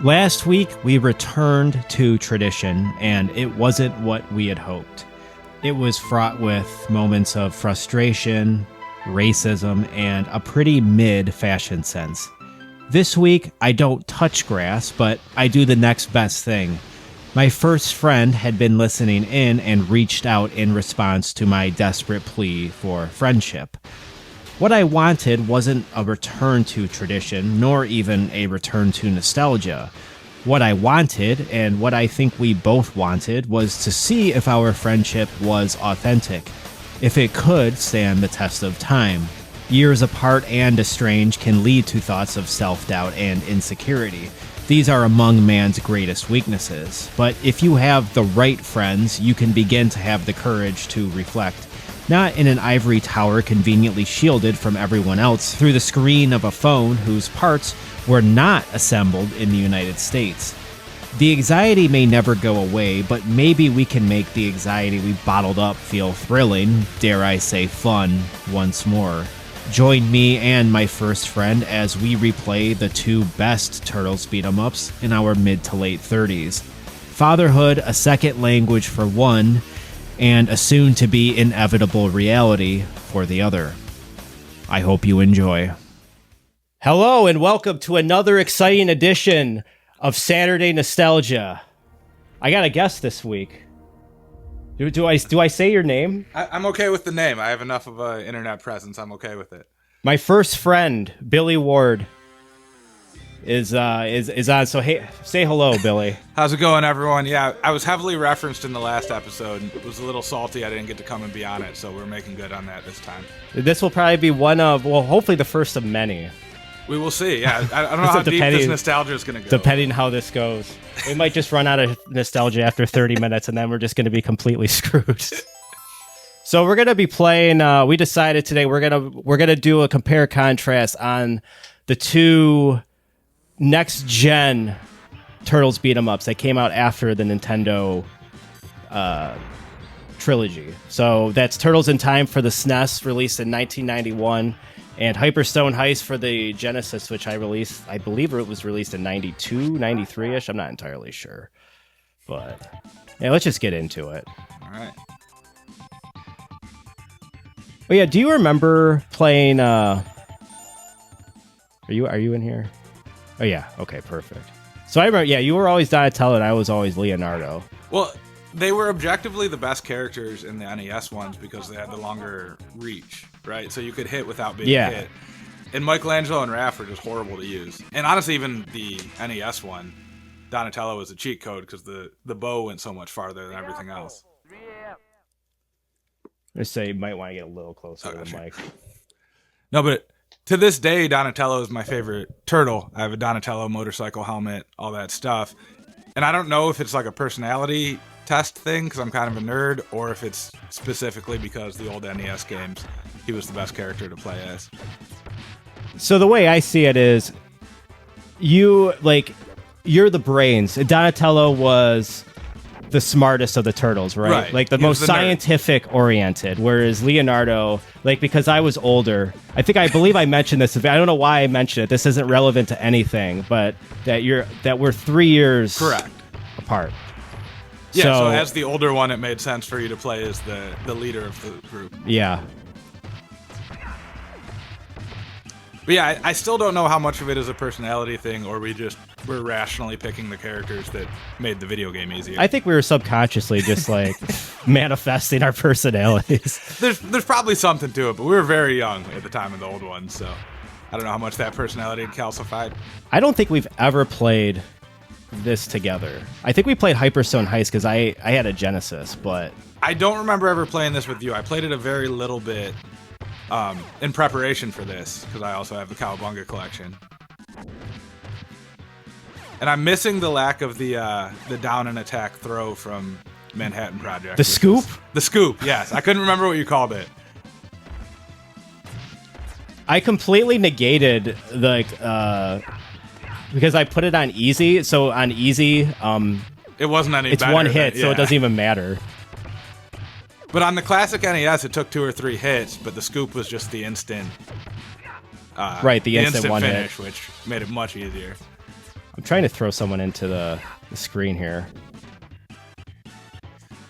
Last week, we returned to tradition, and it wasn't what we had hoped. It was fraught with moments of frustration, racism, and a pretty mid fashion sense. This week, I don't touch grass, but I do the next best thing. My first friend had been listening in and reached out in response to my desperate plea for friendship. What I wanted wasn't a return to tradition, nor even a return to nostalgia. What I wanted, and what I think we both wanted, was to see if our friendship was authentic, if it could stand the test of time. Years apart and estranged can lead to thoughts of self-doubt and insecurity. These are among man's greatest weaknesses. But if you have the right friends, you can begin to have the courage to reflect. Not in an ivory tower conveniently shielded from everyone else through the screen of a phone whose parts were not assembled in the United States. The anxiety may never go away, but maybe we can make the anxiety we bottled up feel thrilling, dare I say fun, once more. Join me and my first friend as we replay the two best Turtles beat-em-ups in our mid to late 30s. Fatherhood, a second language for one, and a soon-to-be inevitable reality for the other. I hope you enjoy. Hello, and welcome to another exciting edition of Saturday Nostalgia. I got a guest this week. Do I say your name? I'm okay with the name. I have enough of an internet presence. I'm okay with it. My first friend, Billy Ward, is on. So hey, say hello, Billy. How's it going, everyone? Yeah, I was heavily referenced in the last episode. It was a little salty. I didn't get to come and be on it, so we're making good on that this time. This will probably be one of, well, hopefully the first of many. We will see. Yeah, I don't know how deep this nostalgia is going to go. Depending how this goes. We might just run out of nostalgia after 30 minutes, and then we're just going to be completely screwed. So we're going to be playing, we decided today we're going to do a compare contrast on the two next-gen Turtles beat-em-ups that came out after the Nintendo trilogy. So that's Turtles in Time for the SNES, released in 1991, and Hyperstone Heist for the Genesis, which I believe it was released in 92, 93-ish. I'm not entirely sure. But yeah, let's just get into it. All right. Oh yeah, do you remember playing Are you in here? Oh yeah, okay, perfect. So I remember, yeah, you were always Donatello and I was always Leonardo. Well, they were objectively the best characters in the NES ones because they had the longer reach, right? So you could hit without being hit. And Michelangelo and Raph were just horrible to use. And honestly, even the NES one, Donatello was a cheat code because the bow went so much farther than everything else. I say you might want to get a little closer to the mic. No, but to this day, Donatello is my favorite turtle. I have a Donatello motorcycle helmet, all that stuff. And I don't know if it's like a personality test thing because I'm kind of a nerd, or if it's specifically because the old NES games, he was the best character to play as. So the way I see it is, you're the brains. Donatello was the smartest of the turtles, right? Like the most scientific oriented, whereas Leonardo, because I was older, I believe I mentioned this. I don't know why I mentioned it. This isn't relevant to anything, but that we're 3 years correct apart. Yeah, so as the older one, it made sense for you to play as the leader of the group. Yeah. But yeah, I still don't know how much of it is a personality thing, or we're rationally picking the characters that made the video game easier. I think we were subconsciously just manifesting our personalities. There's probably something to it, but we were very young at the time of the old ones, so I don't know how much that personality had calcified. I don't think we've ever played this together. I think we played Hyperstone Heist because I had a Genesis, but I don't remember ever playing this with you. I played it a very little bit in preparation for this because I also have the Cowabunga collection. And I'm missing the lack of the down and attack throw from Manhattan Project. The scoop? The scoop, yes. I couldn't remember what you called it. I completely negated because I put it on easy. So on easy, it wasn't any. It's one hit, so it doesn't even matter. But on the classic NES, it took 2 or 3 hits, but the scoop was just the instant. The instant one finish, hit, which made it much easier. I'm trying to throw someone into the screen here.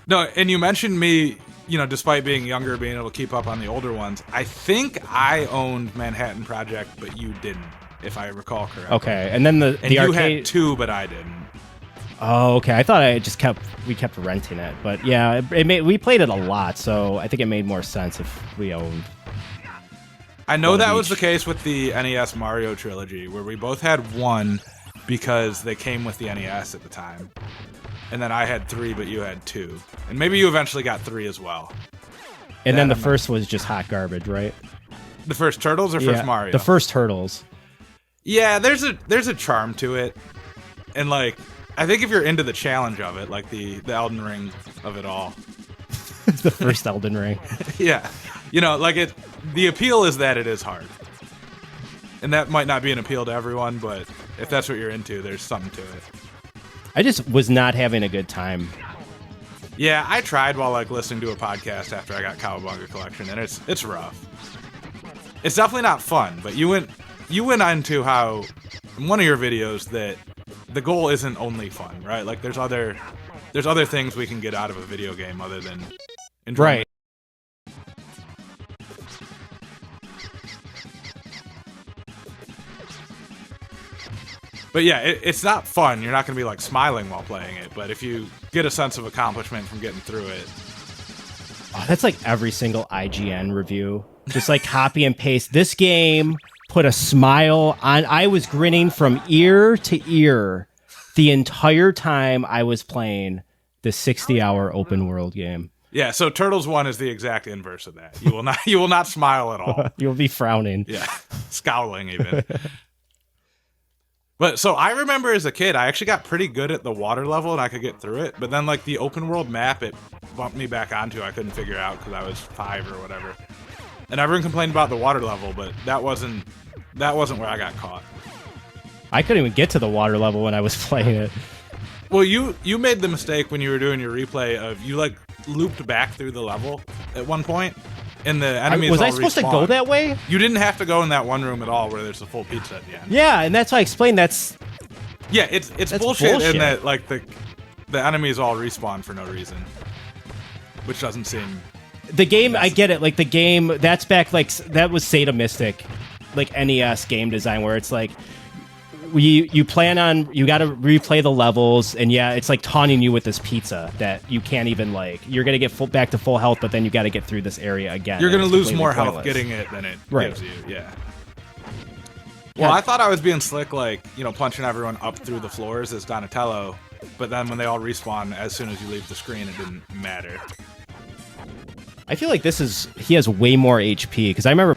No, and you mentioned me, despite being younger, being able to keep up on the older ones. I think I owned Manhattan Project, but you didn't, if I recall correctly. Okay, and then the you arcade had 2, but I didn't. Oh, okay. I thought we kept renting it, but yeah, we played it a lot, so I think it made more sense if we owned. I know that was the case with the NES Mario trilogy, where we both had 1 because they came with the NES at the time. And then I had 3, but you had 2. And maybe you eventually got 3 as well. And then the first was just hot garbage, right? The first Turtles or first Mario? The first Turtles. Yeah, there's a charm to it. And like, I think if you're into the challenge of it, like the Elden Ring of it all. The first Elden Ring. Yeah. The appeal is that it is hard. And that might not be an appeal to everyone, but if that's what you're into, there's something to it. I just was not having a good time. Yeah, I tried while listening to a podcast after I got Cowabunga Collection, and it's rough. It's definitely not fun, but you went into how in one of your videos that the goal isn't only fun, right? Like there's other things we can get out of a video game other than enjoyment. Right. But yeah, it's not fun. You're not going to be smiling while playing it. But if you get a sense of accomplishment from getting through it. Oh, that's like every single IGN review. Just copy and paste. This game put a smile on. I was grinning from ear to ear the entire time I was playing this 60-hour open world game. Yeah, so Turtles 1 is the exact inverse of that. You will not smile at all. You'll be frowning. Yeah, scowling even. But so I remember as a kid, I actually got pretty good at the water level and I could get through it. But then the open world map, it bumped me back onto. I couldn't figure out because I was 5 or whatever. And everyone complained about the water level, but that wasn't where I got caught. I couldn't even get to the water level when I was playing it. Well, you made the mistake when you were doing your replay of you looped back through the level at one point. And the enemies was all I supposed respawn. to go that way? You didn't have to go in that one room at all where there's a full pizza at the end. Yeah, and that's why I explained that's it's bullshit in that the enemies all respawn for no reason. Which doesn't seem the game I get it, the game that's back that was satanistic NES game design where it's you plan on you got to replay the levels and yeah it's taunting you with this pizza that you can't even you're gonna get back to full health but then you got to get through this area again. You're gonna lose more health getting it than it gives you. Yeah. Well, I thought I was being slick punching everyone up through the floors as Donatello, but then when they all respawn as soon as you leave the screen it didn't matter. I feel he has way more HP because I remember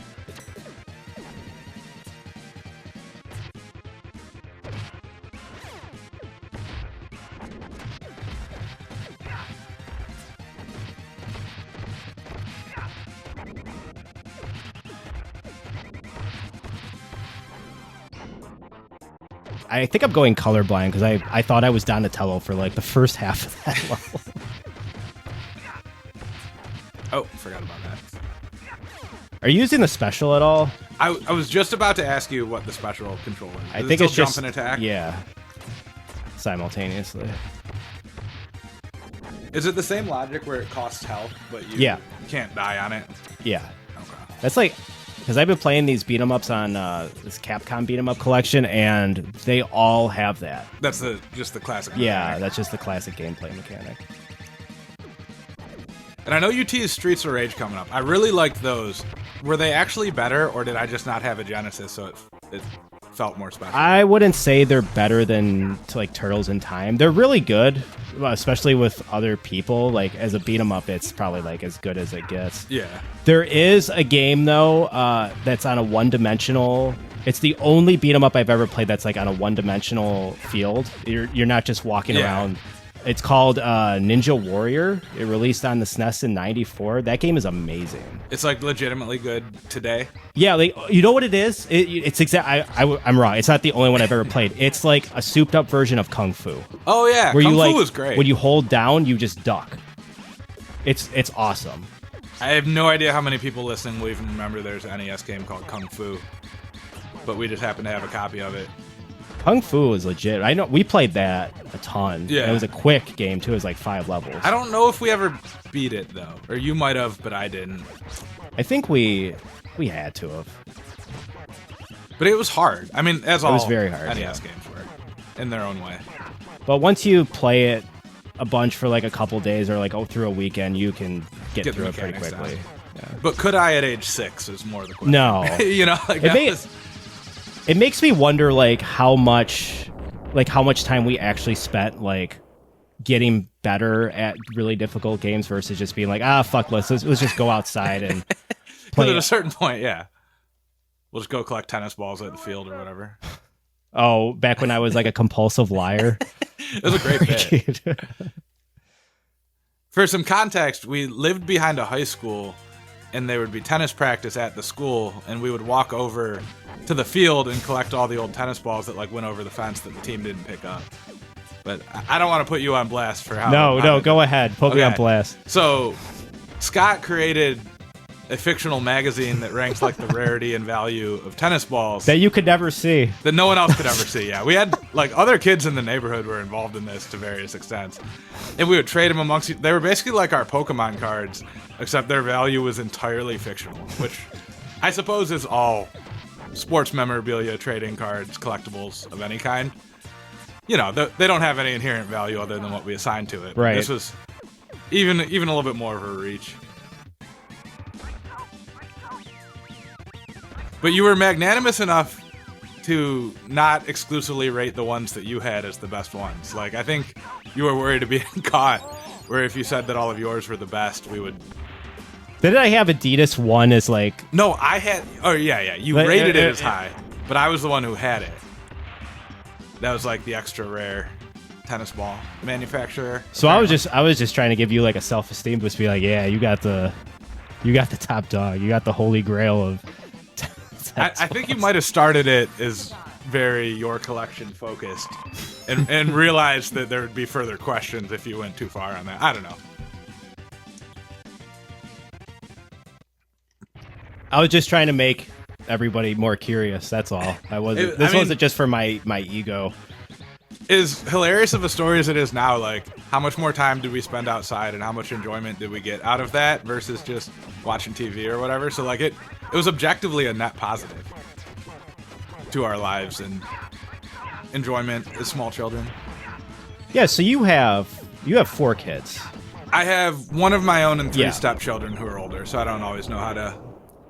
I think I'm going colorblind because I thought I was Donatello for the first half of that level. Oh, forgot about that. Are you using the special at all? I was just about to ask you what the special control is. I think it's just jump and attack. Yeah, simultaneously. Is it the same logic where it costs health, but you can't die on it? Yeah. Okay. That's because I've been playing these beat 'em ups on this Capcom beat 'em up collection, and they all have that. That's just the classic. Yeah, mechanic. that's just the classic gameplay mechanic. And I know you teased Streets of Rage coming up. I really liked those. Were they actually better, or did I just not have a Genesis, so it felt more special? I wouldn't say they're better than Turtles in Time. They're really good, especially with other people. As a beat 'em up, it's probably as good as it gets. Yeah. There is a game though that's on a one-dimensional. It's the only beat 'em up I've ever played that's on a one-dimensional field. You're not just walking around. It's called Ninja Warrior. It released on the SNES in '94. That game is amazing. It's legitimately good today. Yeah, you know what it is? It's I'm wrong. It's not the only one I've ever played. It's a souped-up version of Kung Fu. Oh yeah, where Kung Fu is great. When you hold down, you just duck. It's awesome. I have no idea how many people listening will even remember there's an NES game called Kung Fu, but we just happen to have a copy of it. Kung Fu is legit. I know we played that a ton. Yeah. It was a quick game too. It was like 5 levels. I don't know if we ever beat it though, or you might have, but I didn't. I think we had to have. But it was hard. I mean, as all it was very hard, NES games were, in their own way. But once you play it a bunch for like a couple days or like through a weekend, you can get through it pretty quickly. Yeah. But could I at age 6 is more the question. No. You know, like it makes me wonder like how much time we actually spent like getting better at really difficult games versus just being like, fuck, let's just go outside and play. At a certain point, yeah. We'll just go collect tennis balls at the field or whatever. Oh, back when I was like a compulsive liar. It was a great bit. For some context, we lived behind a high school, and there would be tennis practice at the school, and we would walk over to the field and collect all the old tennis balls that like went over the fence that the team didn't pick up. But I don't want to put you on blast for how. No, go ahead. Put me on blast. So, Scott created a fictional magazine that ranks like the rarity and value of tennis balls that you could never see, that no one else could ever see. Yeah, we had like other kids in the neighborhood were involved in this to various extents, and we would trade them amongst. They were basically like our Pokemon cards, except their value was entirely fictional, which I suppose is all sports memorabilia, trading cards, collectibles of any kind. You know, they don't have any inherent value other than what we assign to it. Right. This was even a little bit more of a reach. But you were magnanimous enough to not exclusively rate the ones that you had as the best ones. Like, I think you were worried of being caught, where if you said that all of yours were the best, we would... Didn't I have Adidas 1 as like... No, I had... Oh, yeah. You rated it as high, but I was the one who had it. That was like the extra rare tennis ball manufacturer. So I was just trying to give you like a self-esteem boost, be like, yeah, you got the top dog. You got the holy grail of... I think you might have started it as very your collection focused and realized that there would be further questions if you went too far on that. I don't know. I was just trying to make everybody more curious. That's all. This wasn't just for my ego. As hilarious of a story as it is now, like how much more time did we spend outside and how much enjoyment did we get out of that versus just watching TV or whatever? So like it was objectively a net positive to our lives and enjoyment as small children. Yeah, so you have 4 kids. I have one of my own and 3 stepchildren who are older, so I don't always know how to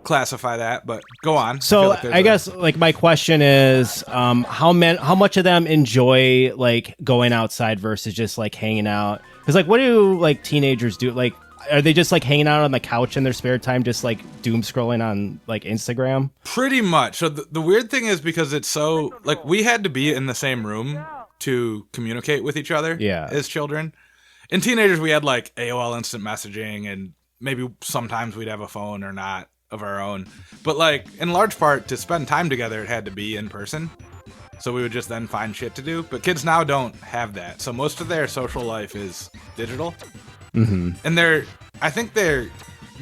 classify that, but go on. So I guess like my question is how much of them enjoy like going outside versus just like hanging out? Because like what do like teenagers do? Like are they just like hanging out on the couch in their spare time, just like doom scrolling on like Instagram? Pretty much. So the weird thing is because it's so like we had to be in the same room to communicate with each other as children. In teenagers we had like AOL instant messaging and maybe sometimes we'd have a phone or not of our own, but like in large part to spend time together it had to be in person, so we would just then find shit to do. But kids now don't have that, so most of their social life is digital. And I think they're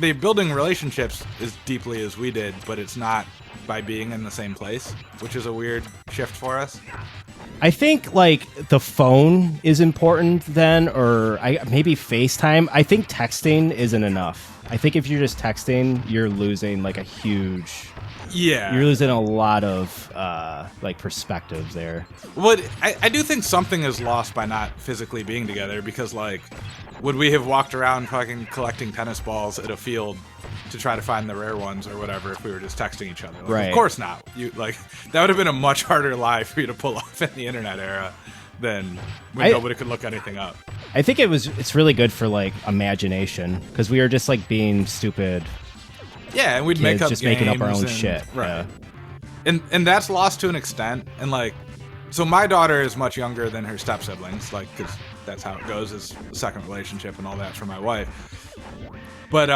building relationships as deeply as we did, but it's not by being in the same place, which is a weird shift for us. I think like the phone is important then, or maybe FaceTime. I think texting isn't enough. I think if you're just texting, you're losing like a huge... Yeah. You're losing a lot of like perspectives there. Well, I do think something is lost by not physically being together, because like, would we have walked around fucking collecting tennis balls at a field to try to find the rare ones or whatever if we were just texting each other? Like, right. Of course not. You like that would have been a much harder lie for you to pull off in the internet era than when nobody could look anything up. I think it's really good for like imagination, because we were just like being stupid. Yeah, and we'd make up just games making up our own shit. Right. Yeah. And that's lost to an extent. And like, so my daughter is much younger than her step siblings, like, because that's how it goes, is the second relationship and all that for my wife. But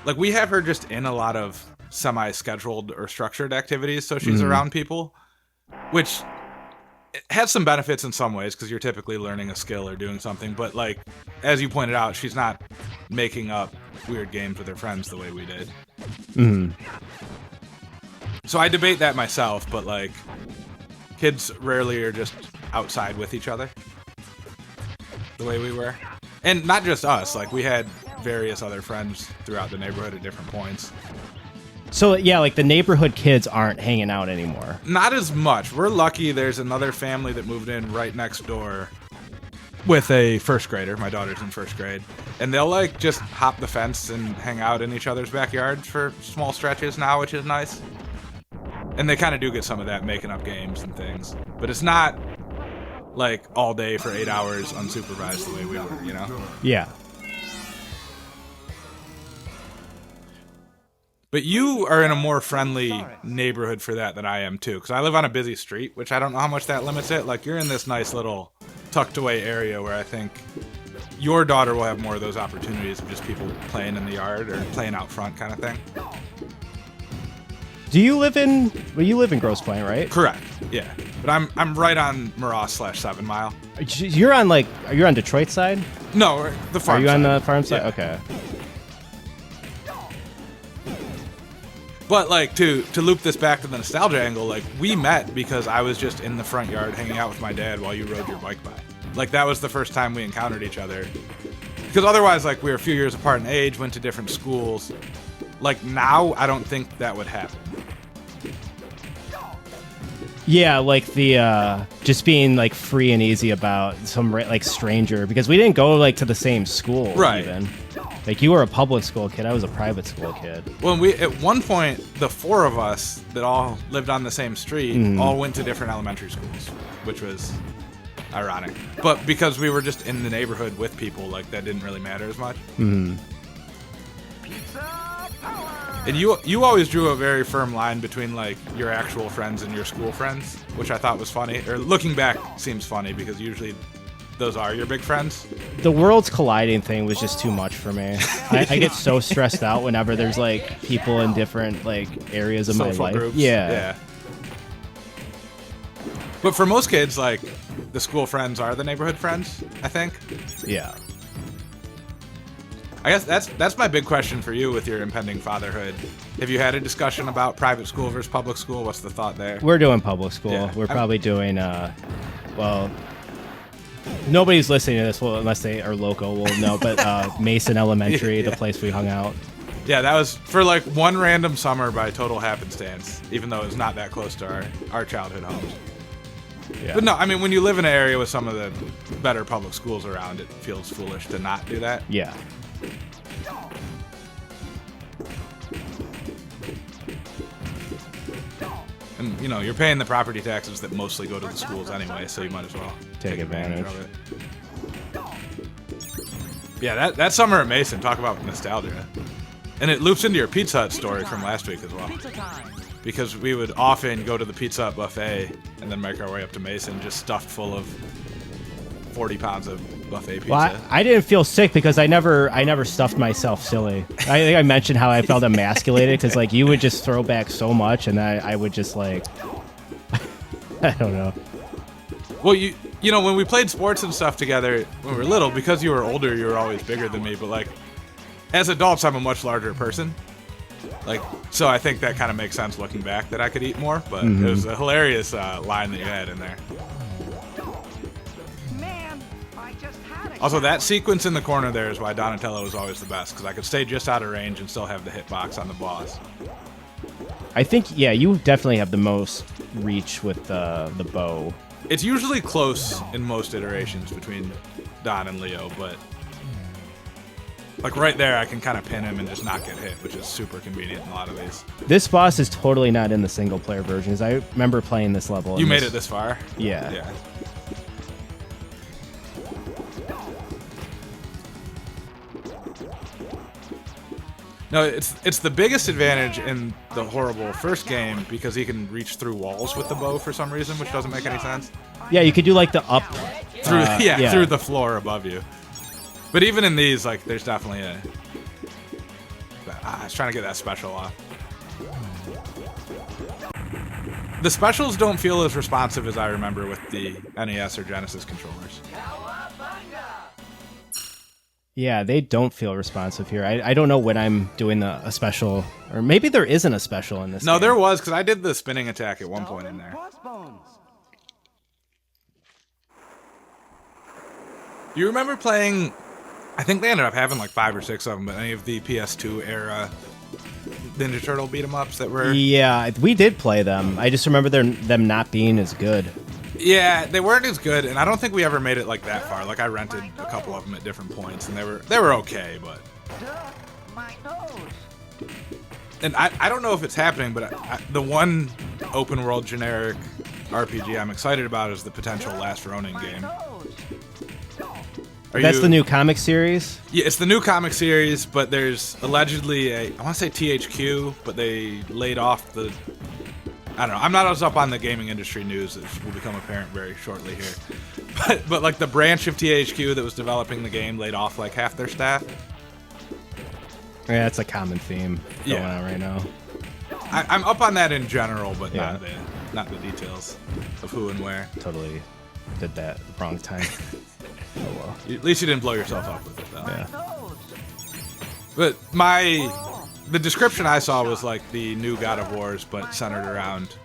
like we have her just in a lot of semi-scheduled or structured activities, so she's around people, which it has some benefits in some ways because you're typically learning a skill or doing something. But like, as you pointed out, she's not making up weird games with her friends the way we did. So I debate that myself, but like, Kids rarely are just outside with each other the way we were. And not just us, like we had various other friends throughout the neighborhood at different points. So, yeah, like the neighborhood kids aren't hanging out anymore. Not as much. We're lucky there's another family that moved in right next door with a first grader. My daughter's in first grade. And they'll like just hop the fence and hang out in each other's backyards for small stretches now, which is nice. And they kind of do get some of that making up games and things. But it's not like all day for 8 hours unsupervised the way we were, you know? Yeah. But you are in a more friendly neighborhood for that than I am, too. Because I live on a busy street, which I don't know how much that limits it. Like, you're in this nice little tucked away area where I think your daughter will have more of those opportunities of just people playing in the yard or playing out front kind of thing. Do you live in... Well, you live in Grosse Pointe, right? Correct, yeah. But I'm right on Moross/7 Mile. You're on, like... Are you on Detroit side? No, the farm side. Are you side. on the farm side? Yeah. Okay. But, like, to loop this back to the nostalgia angle, like, we met because I was just in the front yard hanging out with my dad while you rode your bike by. Like, that was the first time we encountered each other. Because otherwise, like, we were a few years apart in age, went to different schools. Like, now, I don't think that would happen. Yeah, like the just being like free and easy about some like stranger, because we didn't go like to the same school, right? Even like you were a public school kid, I was a private school kid. Well, we at one point the four of us that all lived on the same street all went to different elementary schools, which was ironic. But because we were just in the neighborhood with people, like that didn't really matter as much. Mm-hmm. And you always drew a very firm line between like your actual friends and your school friends, which I thought was funny. Or looking back seems funny because usually those are your big friends. The worlds colliding thing was just too much for me. I get so stressed out whenever there's like people in different like areas of Social my life. Groups. Yeah. But for most kids, like the school friends are the neighborhood friends, I think. Yeah. I guess that's my big question for you with your impending fatherhood. Have you had a discussion about private school versus public school? What's the thought there? We're doing public school. Yeah. We're probably doing, well, nobody's listening to this unless they are local will know, but Mason Elementary, the place we hung out. Yeah, that was for like one random summer by total happenstance, even though it was not that close to our childhood homes. Yeah. But no, I mean, when you live in an area with some of the better public schools around, it feels foolish to not do that. Yeah. And, you know, you're paying the property taxes that mostly go to the schools anyway, so you might as well Take advantage of it. Yeah, that summer at Mason, talk about nostalgia. And it loops into your Pizza Hut story from last week as well. Because we would often go to the Pizza Hut buffet and then make our way up to Mason just stuffed full of 40 pounds of buffet pizza. Well, I didn't feel sick because I never stuffed myself silly. I think I mentioned how I felt emasculated because like you would just throw back so much and I would just like I don't know. Well, you know, when we played sports and stuff together when we were little, because you were older, you were always bigger than me. But like, as adults, I'm a much larger person. Like, so I think that kind of makes sense looking back that I could eat more. But it was a hilarious line that you had in there. Also, that sequence in the corner there is why Donatello was always the best, because I could stay just out of range and still have the hitbox on the boss. I think, yeah, you definitely have the most reach with the bow. It's usually close in most iterations between Don and Leo, but like right there, I can kind of pin him and just not get hit, which is super convenient in a lot of these. This boss is totally not in the single-player versions. I remember playing this level. You made it this far? Yeah. Yeah. No, it's the biggest advantage in the horrible first game because he can reach through walls with the bow for some reason, which doesn't make any sense. Yeah, you could do like the up through through the floor above you. But even in these, like, there's definitely a. I was trying to get that special off. The specials don't feel as responsive as I remember with the NES or Genesis controllers. Yeah, they don't feel responsive here. I don't know when I'm doing a special, or maybe there isn't a special in this game. There was, because I did the spinning attack at one point in there. You remember playing? I think they ended up having like 5 or 6 of them, but any of the PS2 era Ninja Turtle beat 'em ups that were. Yeah, we did play them. I just remember them not being as good. Yeah, they weren't as good, and I don't think we ever made it like that far. Like I rented a couple of them at different points, and they were okay, but. And I don't know if it's happening, but the one open world generic RPG I'm excited about is the potential Last Ronin game. That's the new comic series? Yeah, it's the new comic series, but there's allegedly I want to say THQ, but they laid off the... I don't know. I'm not as up on the gaming industry news. It will become apparent very shortly here. But like the branch of THQ that was developing the game laid off like half their staff. Yeah, that's a common theme going on right now. I'm up on that in general, but not the details of who and where. Totally did that at the wrong time. Oh well. At least you didn't blow yourself up with it, though. Yeah. But the description I saw was like the new God of Wars, but centered around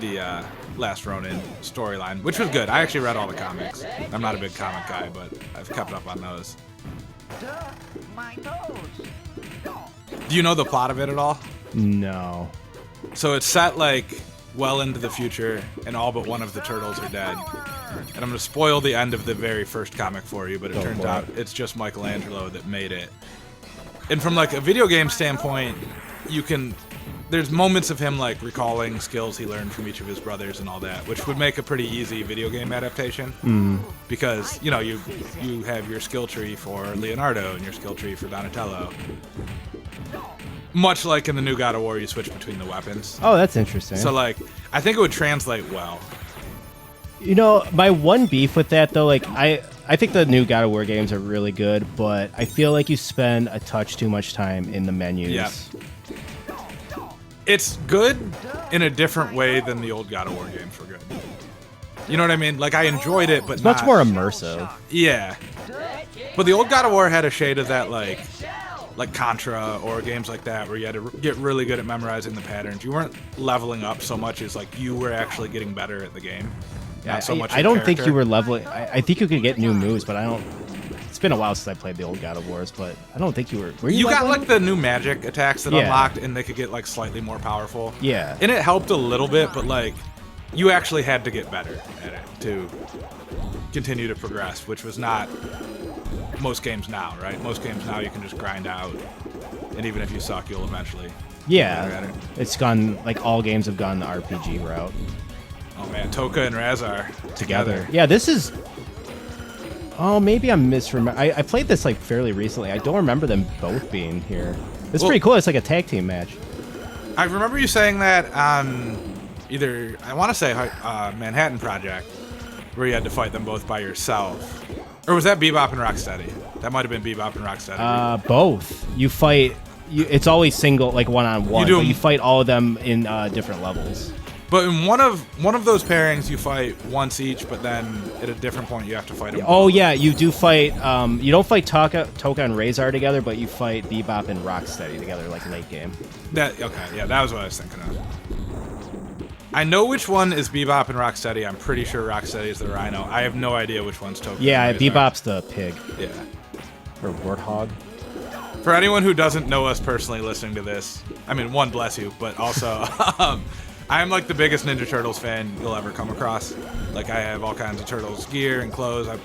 the Last Ronin storyline, which was good. I actually read all the comics. I'm not a big comic guy, but I've kept up on those. Do you know the plot of it at all? No. So it's set like well into the future, and all but one of the turtles are dead. And I'm going to spoil the end of the very first comic for you, but it turns out it's just Michelangelo that made it. And from like a video game standpoint, there's moments of him like recalling skills he learned from each of his brothers and all that, which would make a pretty easy video game adaptation. Because, you have your skill tree for Leonardo and your skill tree for Donatello. Much like in the new God of War, you switch between the weapons. Oh, that's interesting. So like, I think it would translate well. My one beef with that, though, like, I think the new God of War games are really good, but I feel like you spend a touch too much time in the menus. Yeah. It's good in a different way than the old God of War games were good. You know what I mean? Like, I enjoyed it, but it's much more immersive. Yeah. But the old God of War had a shade of that, like Contra or games like that, where you had to get really good at memorizing the patterns. You weren't leveling up so much as, like, you were actually getting better at the game. Not so much I don't think you were leveling. I think you could get new moves, but I don't. It's been a while since I played the old God of Wars, but I don't think you were. Were you got like the new magic attacks that unlocked, and they could get like slightly more powerful. Yeah. And it helped a little bit, but like you actually had to get better at it to continue to progress, which was not most games now, right? Most games now you can just grind out, and even if you suck, you'll eventually. Yeah. It's gone, like all games have gone the RPG route. Oh man, Toka and Razar together. Yeah, this is... Oh, maybe I'm misremembering. I played this like fairly recently. I don't remember them both being here. It's pretty cool. It's like a tag team match. I remember you saying that on either, I want to say Manhattan Project, where you had to fight them both by yourself. Or was that Bebop and Rocksteady? That might have been Bebop and Rocksteady. Both. You fight... it's always single, like one-on-one. But you fight all of them in different levels. But in one of those pairings, you fight once each, but then at a different point, you have to fight them. Oh yeah, you do fight. You don't fight Toka and Razar together, but you fight Bebop and Rocksteady together, like late game. That was what I was thinking of. I know which one is Bebop and Rocksteady. I'm pretty sure Rocksteady is the Rhino. I have no idea which one's Toka. Yeah, Bebop's the pig. Yeah. Or warthog. For anyone who doesn't know us personally listening to this, I mean, one, bless you, but also. I'm like the biggest Ninja Turtles fan you'll ever come across. Like, I have all kinds of Turtles gear and clothes. I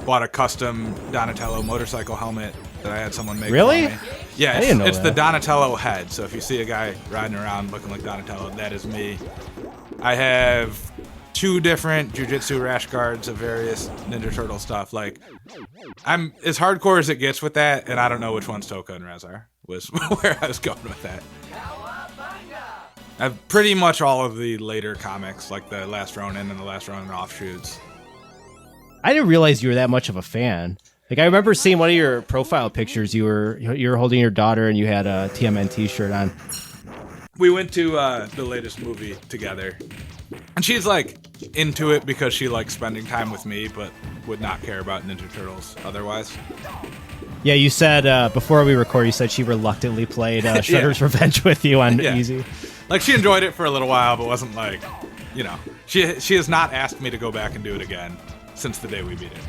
bought a custom Donatello motorcycle helmet that I had someone make for me. Yeah, it's the Donatello head. So if you see a guy riding around looking like Donatello, that is me. I have 2 different Jiu-Jitsu rash guards of various Ninja Turtle stuff. Like, I'm as hardcore as it gets with that, and I don't know which one's Toka and Razar was where I was going with that. I have pretty much all of the later comics, like the Last Ronin and the Last Ronin offshoots. I didn't realize you were that much of a fan. Like, I remember seeing one of your profile pictures. You were holding your daughter, and you had a TMNT shirt on. We went to the latest movie together, and she's like into it because she likes spending time with me, but would not care about Ninja Turtles otherwise. Yeah, you said before we record, you said she reluctantly played Shredder's Revenge with you on Easy. Like, she enjoyed it for a little while, but wasn't like, she has not asked me to go back and do it again. since the day we beat it.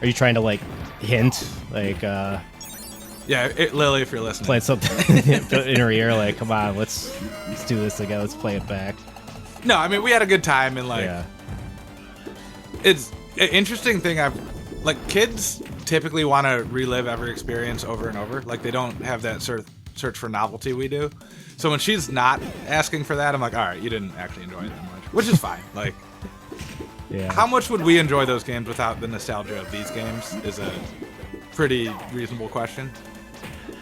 Are you trying to like hint, like Yeah, Lily, if you're listening, plant something in her ear, like, come on, let's do this again, let's play it back. No, I mean, we had a good time, and like, it's an interesting thing. Like, kids typically want to relive every experience over and over. Like, they don't have that sort of search for novelty we do. So when she's not asking for that, I'm like, all right, you didn't actually enjoy it that much, which is fine. Like, how much would we enjoy those games without the nostalgia of these games is a pretty reasonable question.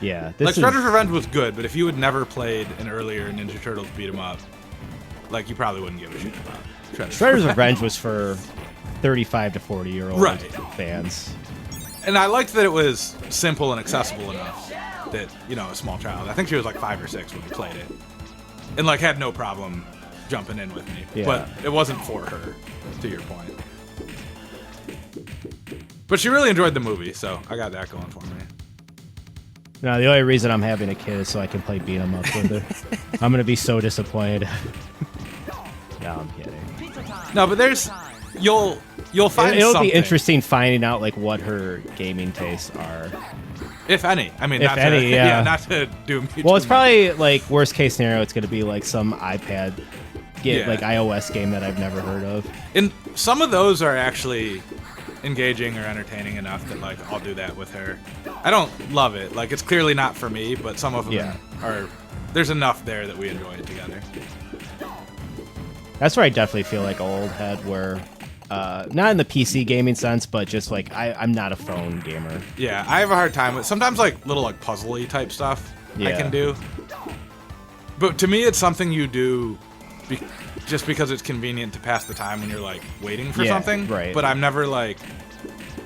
Yeah. Like, Shredder's Revenge was good, but if you had never played an earlier Ninja Turtles beat 'em up, like, you probably wouldn't give a shit about Shredder's Revenge was for 35 to 40-year-old fans. And I liked that it was simple and accessible enough that, you know, a small child, I think she was like 5 or 6 when we played it, and like had no problem jumping in with me. Yeah. But it wasn't for her, to your point. But she really enjoyed the movie, so I got that going for me. No, the only reason I'm having a kid is so I can play beat 'em up with her. I'm gonna be so disappointed. No, I'm kidding. No, but there's you'll find it'll something. be interesting finding out like what her gaming tastes are, if any. I mean, if not any, to, yeah. not to do. Well, it's probably like worst case scenario. It's gonna be like some iPad, like iOS game that I've never heard of. And some of those are actually engaging or entertaining enough that like I'll do that with her. I don't love it. Like, it's clearly not for me, but some of them are. There's enough there that we enjoy it together. That's where I definitely feel like old head, where not in the PC gaming sense, but just like I'm not a phone gamer. Yeah, I have a hard time with sometimes like little like puzzly type stuff I can do. But to me, it's something you do just because it's convenient to pass the time when you're like waiting for something. Right. But I'm never like,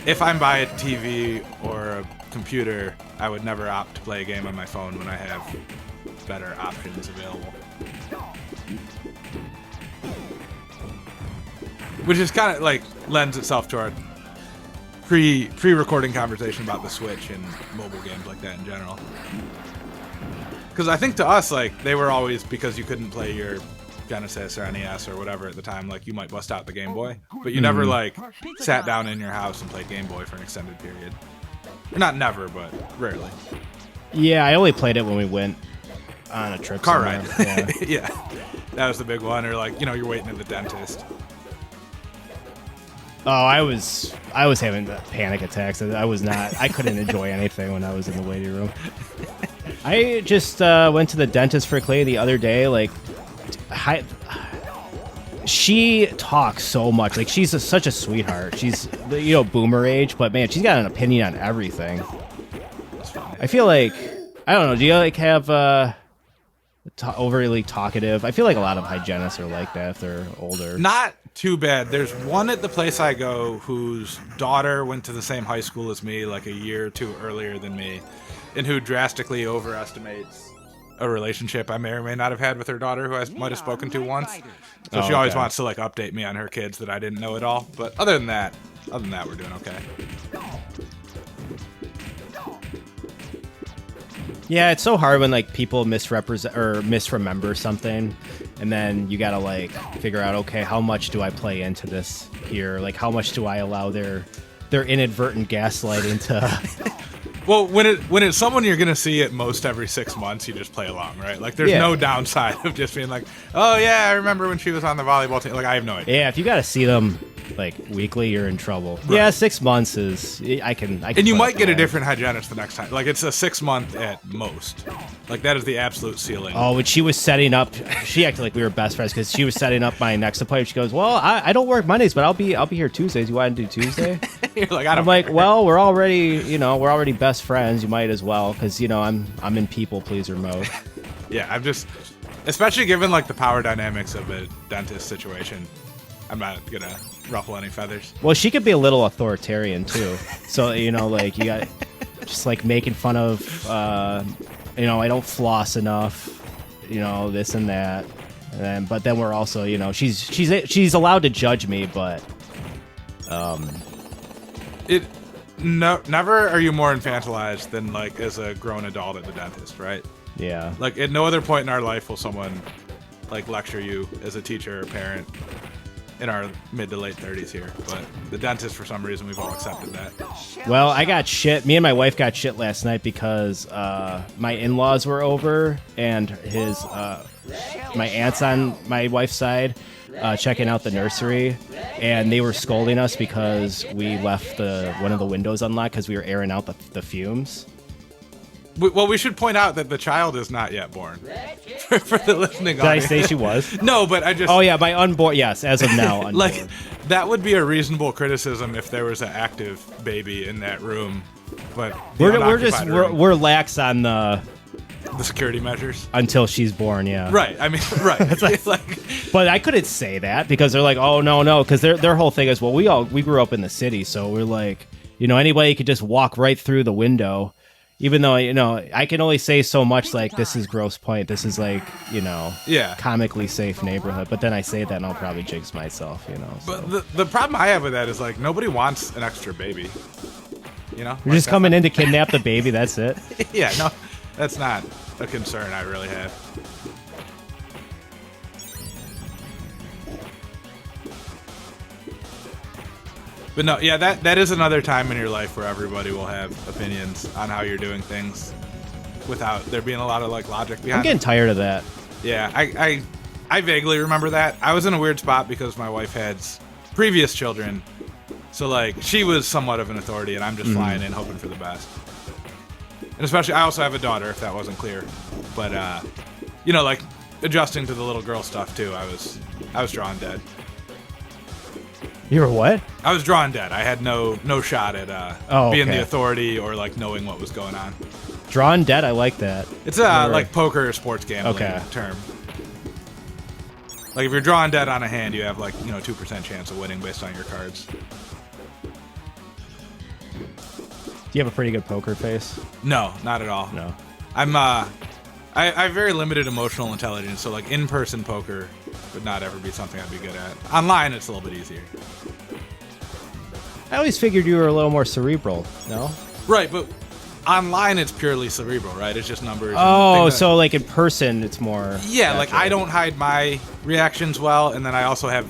if I'm by a TV or a computer, I would never opt to play a game on my phone when I have better options available. Which is kind of like lends itself to our pre-recording conversation about the Switch and mobile games like that in general. Because I think to us, like, they were always, because you couldn't play your Genesis or NES or whatever at the time, like, you might bust out the Game Boy, but you never like sat down in your house and played Game Boy for an extended period. Not never, but rarely. Yeah, I only played it when we went on a trip. Car ride. Yeah. Yeah, that was the big one. Or like, you know, you're waiting at the dentist. Oh, I was having panic attacks. I couldn't enjoy anything when I was in the waiting room. I just went to the dentist for Clay the other day. Like, she talks so much. Like, she's such a sweetheart. She's, you know, boomer age, but man, she's got an opinion on everything. I feel like, I don't know. Do you like have overly talkative? I feel like a lot of hygienists are like that if they're older. Not too bad. There's one at the place I go whose daughter went to the same high school as me, like a year or two earlier than me, and who drastically overestimates a relationship I may or may not have had with her daughter, who I might have spoken to once. So she always wants to like update me on her kids that I didn't know at all. But other than that, we're doing okay. Yeah, it's so hard when like people misrepresent or misremember something, and then you gotta like figure out, okay, how much do I play into this here? Like, how much do I allow their inadvertent gaslighting to? Well, when it's someone you're gonna see at most every 6 months, you just play along, right? Like, there's no downside of just being like, oh yeah, I remember when she was on the volleyball team. Like, I have no idea. Yeah, if you gotta see them like weekly, you're in trouble. Right. Yeah, 6 months is I can. And you might get a different hygienist the next time. Like, it's a 6 month at most. Like, that is the absolute ceiling. Oh, when she was setting up, she acted like we were best friends because she was setting up my next appointment. She goes, "Well, I don't work Mondays, but I'll be here Tuesdays. You want to do Tuesday?" You're like, I'm like, well, we're already best friends. You might as well, because you know I'm in people pleaser mode. Yeah, I'm just, especially given like the power dynamics of a dentist situation, I'm not gonna ruffle any feathers. Well, she could be a little authoritarian too. So, you know, like you got just like making fun of, you know, I don't floss enough, you know, this and that. But then we're also, you know, she's allowed to judge me, but never are you more infantilized than like as a grown adult at the dentist, right? Yeah. Like, at no other point in our life will someone like lecture you as a teacher or parent in our mid to late 30s here, but the dentist, for some reason, we've all accepted that. Well, I got shit. Me and my wife got shit last night because my in-laws were over and my aunt's on my wife's side checking out the nursery, and they were scolding us because we left one of the windows unlocked because we were airing out the fumes. Well, we should point out that the child is not yet born. For the listening audience. Did I say she was? No, but I just... Oh, yeah, by unborn, yes, as of now, unborn. Like, that would be a reasonable criticism if there was an active baby in that room, but... We're lax on the security measures? Until she's born, yeah. Right, I mean, right. But I couldn't say that because they're like, oh, no, because their whole thing is, well, we grew up in the city, so we're like, anybody could just walk right through the window. Even though, I can only say so much, like, this is Grosse Pointe. This is, like, comically safe neighborhood. But then I say that and I'll probably jinx myself, So. But the problem I have with that is, like, nobody wants an extra baby. You're just coming in to kidnap the baby, that's it? Yeah, no, that's not a concern I really have. But no, yeah, that is another time in your life where everybody will have opinions on how you're doing things without there being a lot of, like, logic behind it. I'm getting tired of that. Yeah, I vaguely remember that. I was in a weird spot because my wife had previous children, so, like, she was somewhat of an authority, and I'm just flying in hoping for the best. And especially, I also have a daughter, if that wasn't clear. But, like, adjusting to the little girl stuff, too, I was drawing dead. You were what? I was drawing dead. I had no shot at being the authority or, like, knowing what was going on. Drawn dead? I like that. It's like poker or sports gambling term. Like, if you're drawing dead on a hand, you have, like, 2% chance of winning based on your cards. Do you have a pretty good poker face? No, not at all. No. I have very limited emotional intelligence, so, like, in-person poker would not ever be something I'd be good at. Online, it's a little bit easier. I always figured you were a little more cerebral, no? Right, but online it's purely cerebral, right? It's just numbers. Oh, so like in person it's more... Yeah, like I don't hide my reactions well, and then I also have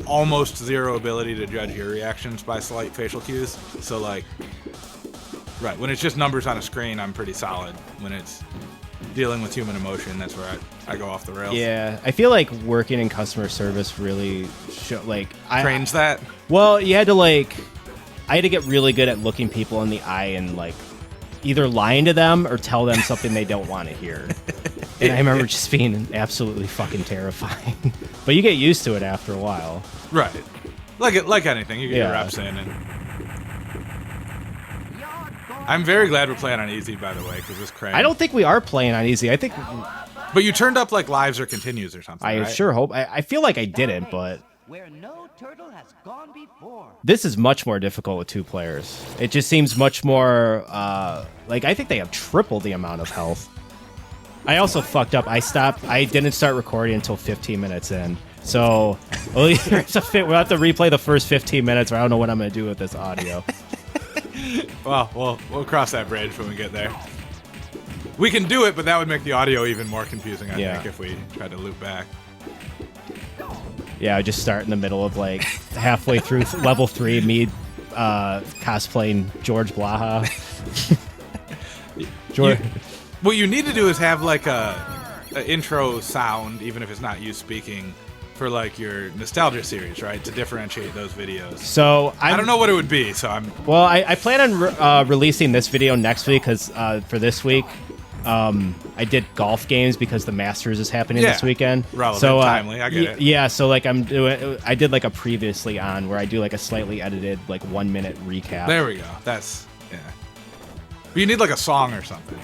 almost zero ability to judge your reactions by slight facial cues. So, like, right, when it's just numbers on a screen, I'm pretty solid. When it's dealing with human emotion, that's where I go off the rails. Yeah, I feel like working in customer service really trains that. Well, I had to get really good at looking people in the eye and, like, either lying to them or tell them something they don't want to hear. And I remember just being absolutely fucking terrifying. But you get used to it after a while. Right. Like anything, you get your reps in. And I'm very glad we're playing on easy, by the way, because this crazy. I don't think we are playing on easy. I think... But you turned up, like, lives or continues or something, I right? sure hope. I feel like I didn't, but... Where no turtle has gone before. This is much more difficult with 2 players. It just seems much more... I think they have triple the amount of health. I also fucked up. I didn't start recording until 15 minutes in. So we'll have to replay the first 15 minutes, or I don't know what I'm going to do with this audio. Well, we'll cross that bridge when we get there. We can do it, but that would make the audio even more confusing, I think, if we tried to loop back. Yeah, I just start in the middle of, like, halfway through level 3, me cosplaying George Blaha. What you need to do is have, like, a intro sound, even if it's not you speaking, for, like, your nostalgia series, right? To differentiate those videos. So I don't know what it would be, so I'm... Well, I plan on releasing this video next week, because for this week, I did golf games because the Masters is happening this weekend. Relevant, so, timely, I get it. Yeah, so, like, I did, like, a previously on where I do, like, a slightly edited, like, 1-minute recap. There we go. That's, yeah. But you need, like, a song or something.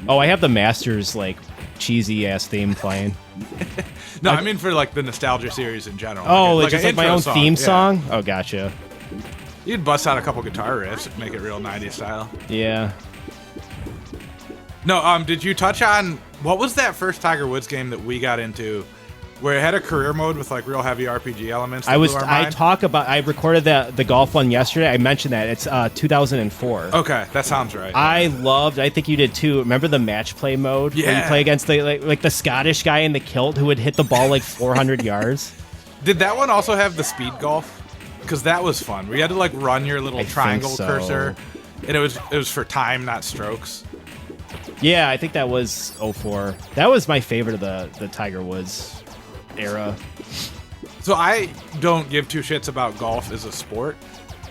Oh, I have the Masters, like, cheesy-ass theme playing. No, I mean for, like, the nostalgia series in general. Oh, like just like my own theme song? Oh, gotcha. You'd bust out a couple guitar riffs and make it real 90s style. Yeah. No, did you touch on... What was that first Tiger Woods game that we got into where it had a career mode with like real heavy RPG elements. I recorded the golf one yesterday. I mentioned that it's 2004. Okay, that sounds right. I think you did too. Remember the match play mode where you play against the like the Scottish guy in the kilt who would hit the ball like 400 yards? Did that one also have the speed golf? Because that was fun. We had to like run your little triangle cursor, and it was for time, not strokes. Yeah, I think that was 04. That was my favorite of the Tiger Woods era. So I don't give two shits about golf as a sport,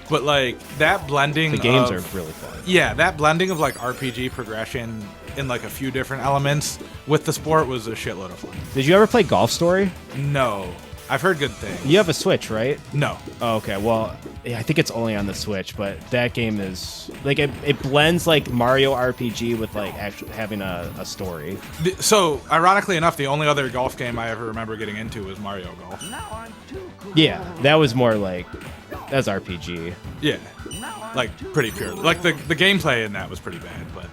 but like that blending. The games are really fun. Yeah, that blending of like RPG progression in like a few different elements with the sport was a shitload of fun. Did you ever play Golf Story? No. I've heard good things. You have a Switch, right? No. Oh, okay. Well, yeah, I think it's only on the Switch, but that game is like it blends like Mario RPG with like actually having a story. So, ironically enough, the only other golf game I ever remember getting into was Mario Golf. Yeah, that was more like that's RPG. Yeah, like pretty pure. Like the gameplay in that was pretty bad, but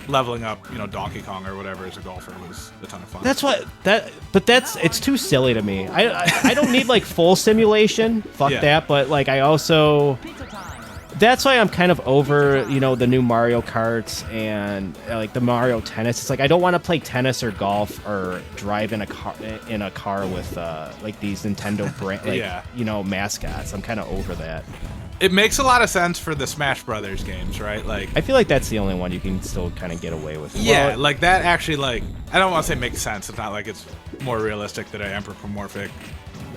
leveling up, Donkey Kong or whatever as a golfer was a ton of fun. It's too silly to me. I don't need like full simulation. Fuck that. But like that's why I'm kind of over, the new Mario Karts and like the Mario Tennis. It's like I don't want to play tennis or golf or drive in a car with like these Nintendo brand mascots. I'm kind of over that. It makes a lot of sense for the Smash Brothers games, right? Like I feel like that's the only one you can still kind of get away with. Yeah, well, like that actually, like I don't want to say makes sense. It's not like it's more realistic that an anthropomorphic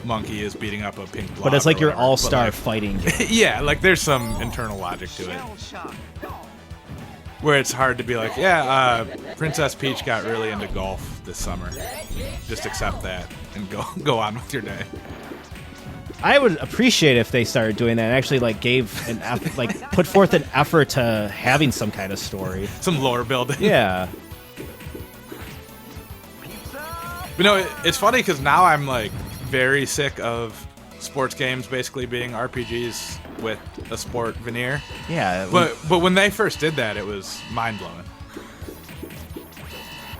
monkey is beating up a pink blob. But it's like your whatever. all-star fighting game. Yeah, like there's some internal logic to it. Where it's hard to be like, Princess Peach got really into golf this summer. Just accept that and go on with your day. I would appreciate if they started doing that and actually like put forth an effort to having some kind of story, some lore building. Yeah. But it's funny because now I'm like very sick of sports games basically being RPGs with a sport veneer. Yeah. But when they first did that, it was mind blowing.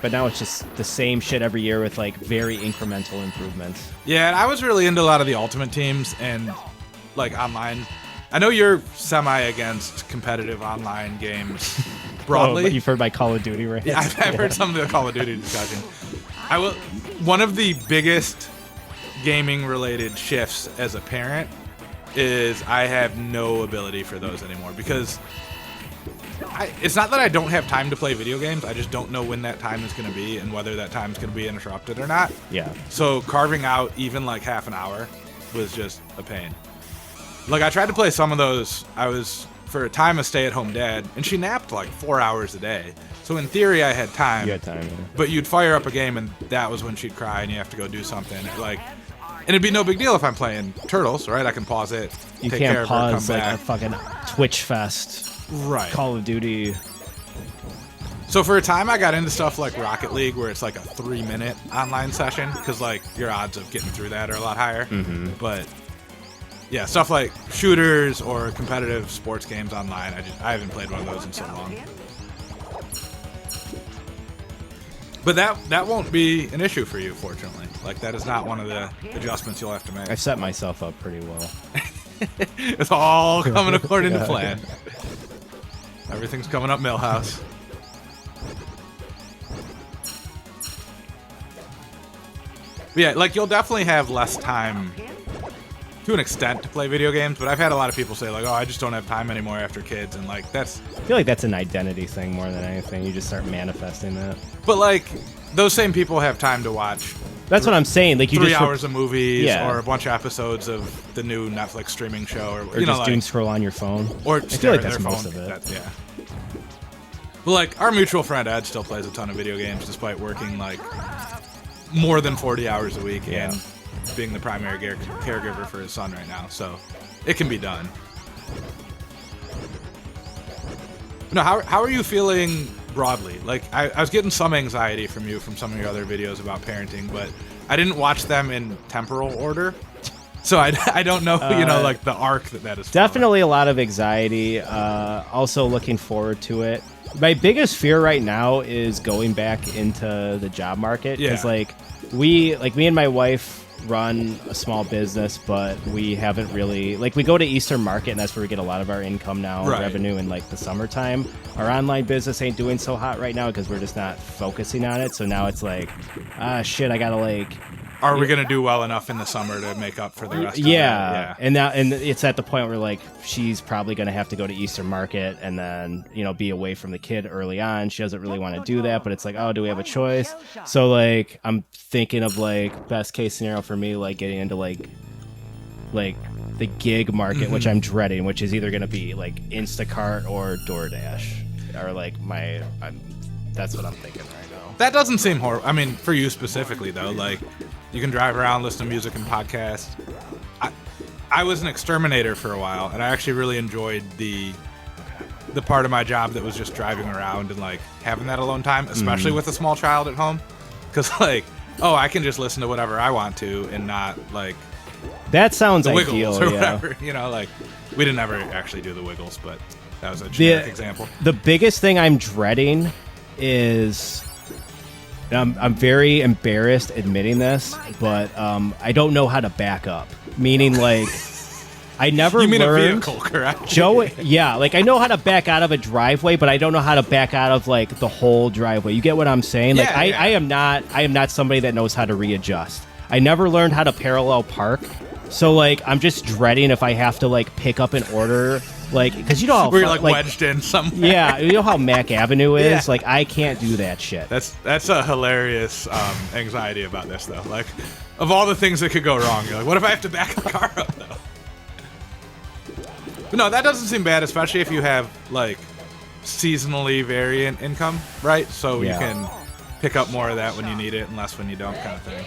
But now it's just the same shit every year with like very incremental improvements. Yeah, and I was really into a lot of the Ultimate Teams and like online. I know you're semi against competitive online games broadly. But you've heard my Call of Duty, right? Yeah, I've heard some of the Call of Duty discussion. One of the biggest gaming related shifts as a parent is I have no ability for those anymore because it's not that I don't have time to play video games. I just don't know when that time is going to be and whether that time is going to be interrupted or not. Yeah. So carving out even like half an hour was just a pain. Like I tried to play some of those. I was for a time a stay-at-home dad, and she napped like 4 hours a day. So in theory, I had time. You had time. Yeah. But you'd fire up a game, and that was when she'd cry, and you have to go do something. And it'd be no big deal if I'm playing Turtles, right? I can pause it. You take can't care pause of her, like a fucking Twitch fest. Right. Call of Duty. So for a time, I got into stuff like Rocket League, where it's like a 3-minute online session, because like your odds of getting through that are a lot higher. Mm-hmm. But yeah, stuff like shooters or competitive sports games online, I haven't played one of those in so long. But that won't be an issue for you, fortunately. Like that is not one of the adjustments you'll have to make. I set myself up pretty well. It's all coming according to plan. Everything's coming up Millhouse. But yeah, like you'll definitely have less time to an extent to play video games, but I've had a lot of people say like, oh, I just don't have time anymore after kids, and like I feel like that's an identity thing more than anything. You just start manifesting that. But like those same people have time to watch. That's what I'm saying. Like you 3 just hours of movies or a bunch of episodes of the new Netflix streaming show, or just doom scroll on your phone. Or I feel like that's most of it. Yeah. But like our mutual friend Ed still plays a ton of video games despite working like more than 40 hours a week and being the primary caregiver for his son right now. So it can be done. No, how are you feeling broadly? Like I was getting some anxiety from you from some of your other videos about parenting, but I didn't watch them in temporal order. So I don't know, like the arc that is. Definitely a lot of anxiety. Also looking forward to it. My biggest fear right now is going back into the job market because like me and my wife run a small business, but we haven't really, like, we go to Eastern Market, and that's where we get a lot of our income now, revenue in like the summertime. Our online business ain't doing so hot right now because we're just not focusing on it. So now it's like, shit, I gotta like. Are we gonna do well enough in the summer to make up for the rest? Yeah. And it's at the point where like she's probably gonna have to go to Eastern Market and then be away from the kid early on. She doesn't really want to do that, but it's like, oh, do we have a choice? So like I'm thinking of like best case scenario for me, like getting into like the gig market, which I'm dreading, which is either gonna be like Instacart or DoorDash, or like that's what I'm thinking right now. That doesn't seem horrible. I mean, for you specifically though, like. You can drive around, listen to music and podcasts. I was an exterminator for a while, and I actually really enjoyed the part of my job that was just driving around and like having that alone time, especially with a small child at home. Because like, I can just listen to whatever I want to and not like. That sounds the ideal, Wiggles or whatever. Like we didn't ever actually do the Wiggles, but that was a generic example. The biggest thing I'm dreading is. I'm very embarrassed admitting this, but I don't know how to back up. Meaning, like, I never You mean learned. A vehicle, correct? Like I know how to back out of a driveway, but I don't know how to back out of like the whole driveway. You get what I'm saying? Like I am not somebody that knows how to readjust. I never learned how to parallel park. So like I'm just dreading if I have to like pick up an order, like because you know how where you're like wedged in somewhere. Yeah, you know how Mac Avenue is. Like I can't do that shit. That's a hilarious anxiety about this though. Like of all the things that could go wrong, you're like, what if I have to back the car up though? But no, that doesn't seem bad, especially if you have like seasonally variant income, right? So you can pick up more of that when you need it and less when you don't, kind of thing.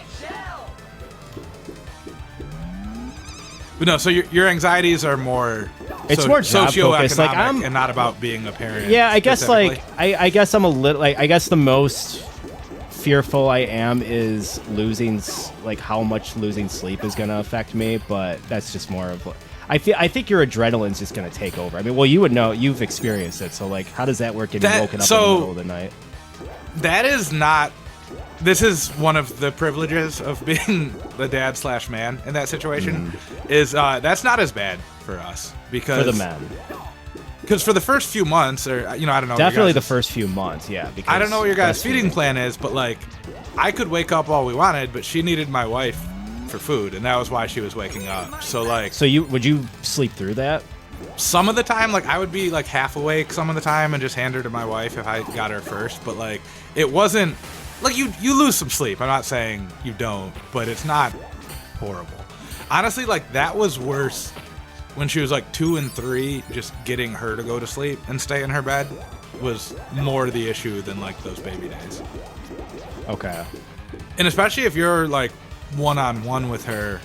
But no, so your anxieties are more more job focused, like and not about being a parent. Yeah, I guess like I guess I'm a little like I guess the most fearful I am is losing like how much losing sleep is going to affect me, but that's just more of I think your adrenaline's just going to take over. I mean, well, you would know, you've experienced it, so like how does that work getting woken up in the middle of the night? That is not. This is one of the privileges of being the dad/man in that situation. Is that's not as bad for us because for the men. Because for the first few months, or I don't know. Definitely the first few months, yeah. Because I don't know what your guys' feeding plan is, but like, I could wake up all we wanted, but she needed my wife for food, and that was why she was waking up. So like, would you sleep through that? Some of the time, like I would be like half awake some of the time and just hand her to my wife if I got her first. But like, it wasn't. Like, you lose some sleep. I'm not saying you don't, but it's not horrible. Honestly, like, that was worse when she was, like, 2 and 3. Just getting her to go to sleep and stay in her bed was more the issue than, like, those baby days. Okay. And especially if you're, like, one-on-one with her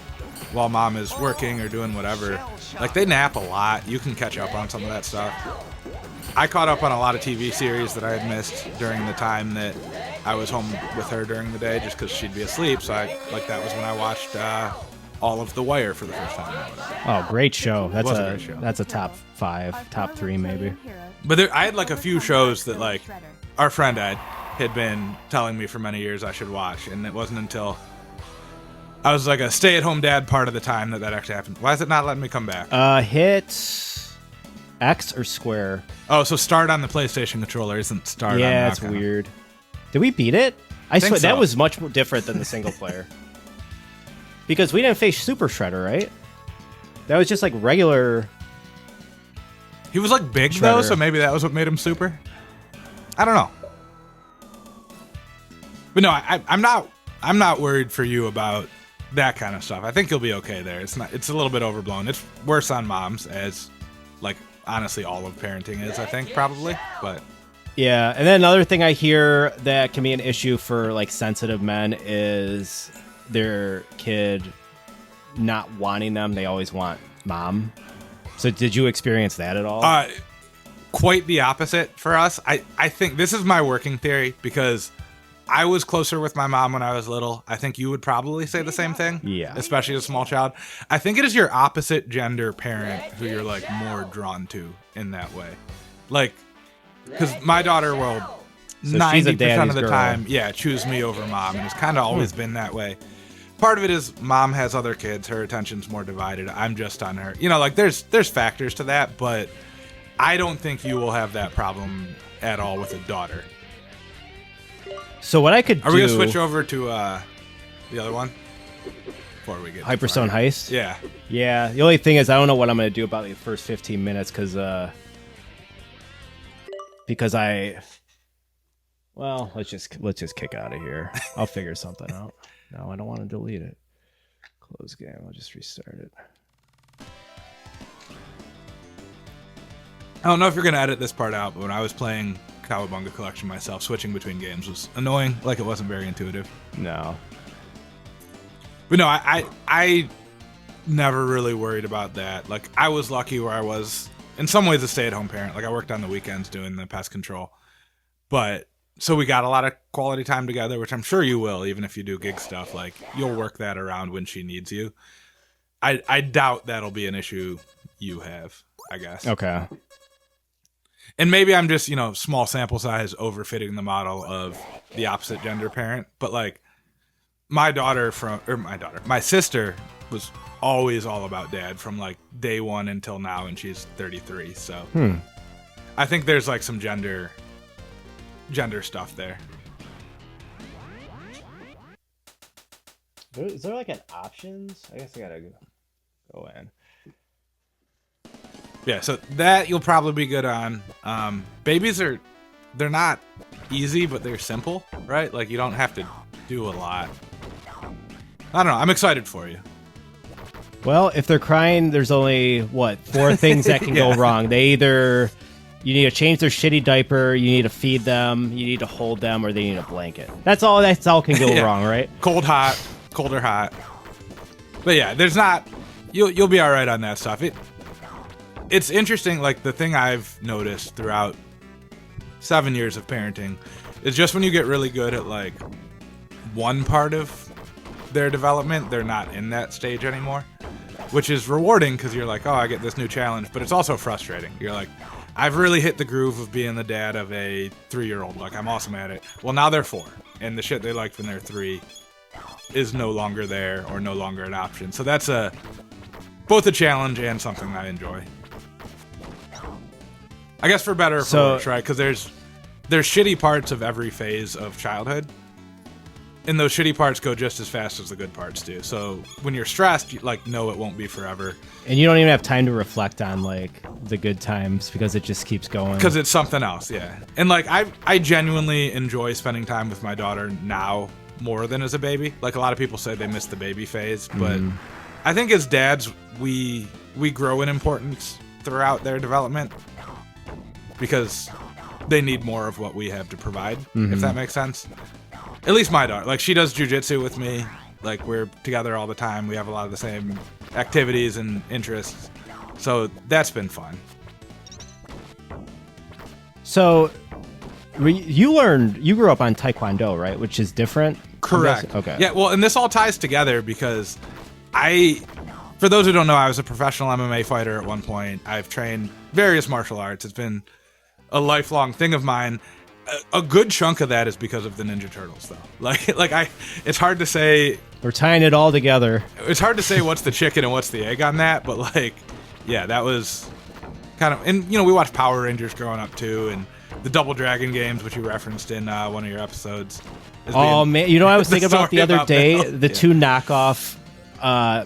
while mom is working or doing whatever. Like, they nap a lot. You can catch up on some of that stuff. I caught up on a lot of TV series that I had missed during the time that I was home with her during the day just because she'd be asleep. So that was when I watched all of The Wire for the first time. Oh, great show. That's a great show. That's a top 5, top 3 maybe. But I had like a few shows that like our friend Ed had been telling me for many years I should watch. And it wasn't until I was like a stay-at-home dad part of the time that actually happened. Why is it not letting me come back? Hit X or square. Oh, so start on the PlayStation controller isn't start on Yeah, it's weird. Did we beat it? I swear so. That was much more different than the single player. Because we didn't face Super Shredder, right? That was just like regular. He was like big though, so maybe that was what made him super. I don't know. But no, I'm not worried for you about that kind of stuff. I think you'll be okay there. It's a little bit overblown. It's worse on moms, as like honestly all of parenting is, I think, probably. But yeah, and then another thing I hear that can be an issue for like sensitive men is their kid not wanting them. They always want mom. So did you experience that at all? Quite the opposite for us. I think this is my working theory because I was closer with my mom when I was little. I think you would probably say the same thing. Yeah. Especially as a small child. I think it is your opposite gender parent who you're like more drawn to in that way. Like, because my daughter will So she's a 90% daddy's of the girl. time, yeah, choose me over mom, and it's kind of always been that way. Part of it is mom has other kids, her attention's more divided. I'm just on her. You know, like there's factors to that, but I don't think you will have that problem at all with a daughter. So what I could do... Are we going to switch over to the other one? Before we get Hyperstone Heist? Yeah. Yeah. The only thing is I don't know what I'm going to do about the first 15 minutes because I... Well, let's just kick out of here. I'll figure something out. No, I don't want to delete it. Close game. I'll just restart it. I don't know if you're going to edit this part out, but when I was playing Cowabunga Collection myself, switching between games was annoying. Like, it wasn't very intuitive. No. But no, I never really worried about that. Like, I was lucky where I was, in some ways, a stay-at-home parent. Like, I worked on the weekends doing the pest control. But, so we got a lot of quality time together, which I'm sure you will, even if you do gig stuff. Like, you'll work that around when she needs you. I doubt that'll be an issue you have, I guess. Okay. And maybe I'm just, small sample size overfitting the model of the opposite gender parent. But like my sister was always all about dad from like day one until now, and she's 33. So I think there's like some gender stuff there. Is there like an options? I guess I gotta go in. Yeah, so that you'll probably be good on. Babies they're not easy, but they're simple, right? Like, you don't have to do a lot. I don't know. I'm excited for you. Well, if they're crying, there's only, 4 things that can go wrong. You need to change their shitty diaper, you need to feed them, you need to hold them, or they need a blanket. That's all can go wrong, right? Cold or hot. But yeah, there's not... You'll be all right on that stuff. It's interesting, like, the thing I've noticed throughout 7 years of parenting is just when you get really good at, like, one part of their development, they're not in that stage anymore, which is rewarding because you're like, oh, I get this new challenge, but it's also frustrating. You're like, I've really hit the groove of being the dad of a 3-year-old. Like, I'm awesome at it. Well, now they're 4, and the shit they liked when they're 3 is no longer there or no longer an option. So that's both a challenge and something I enjoy. I guess for better or for worse, right? Because there's shitty parts of every phase of childhood, and those shitty parts go just as fast as the good parts do. So when you're stressed, you know it won't be forever. And you don't even have time to reflect on, like, the good times because it just keeps going. Because it's something else, yeah. And, like, I genuinely enjoy spending time with my daughter now more than as a baby. Like, a lot of people say they miss the baby phase, but I think as dads, we grow in importance throughout their development because they need more of what we have to provide, if that makes sense. At least my daughter. Like, she does jujitsu with me. Like, we're together all the time. We have a lot of the same activities and interests. So that's been fun. So you grew up on Taekwondo, right? Which is different? Correct. Okay. Yeah, well, and this all ties together because for those who don't know, I was a professional MMA fighter at one point. I've trained various martial arts. It's been a lifelong thing of mine. A good chunk of that is because of the Ninja Turtles, though. It's hard to say. We're tying it all together. It's hard to say what's the chicken and what's the egg on that, but that was kind of. And we watched Power Rangers growing up too, and the Double Dragon games, which you referenced in one of your episodes. Oh man, I was thinking about the other day the 2 knockoff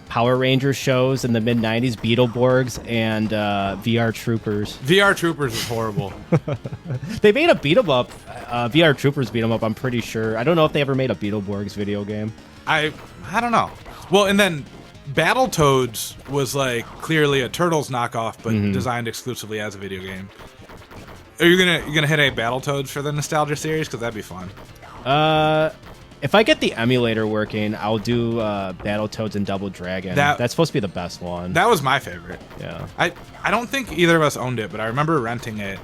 Power Rangers shows in the mid-90s, Beetleborgs and VR Troopers. VR Troopers is horrible. They made a beat-em-up. VR Troopers beat-em-up, I'm pretty sure. I don't know if they ever made a Beetleborgs video game. I don't know. Well, and then Battletoads was clearly a Turtles knockoff, but designed exclusively as a video game. Are you gonna hit a Battletoads for the nostalgia series? Because that'd be fun. If I get the emulator working, I'll do Battletoads and Double Dragon. That's supposed to be the best one. That was my favorite. Yeah. I don't think either of us owned it, but I remember renting it,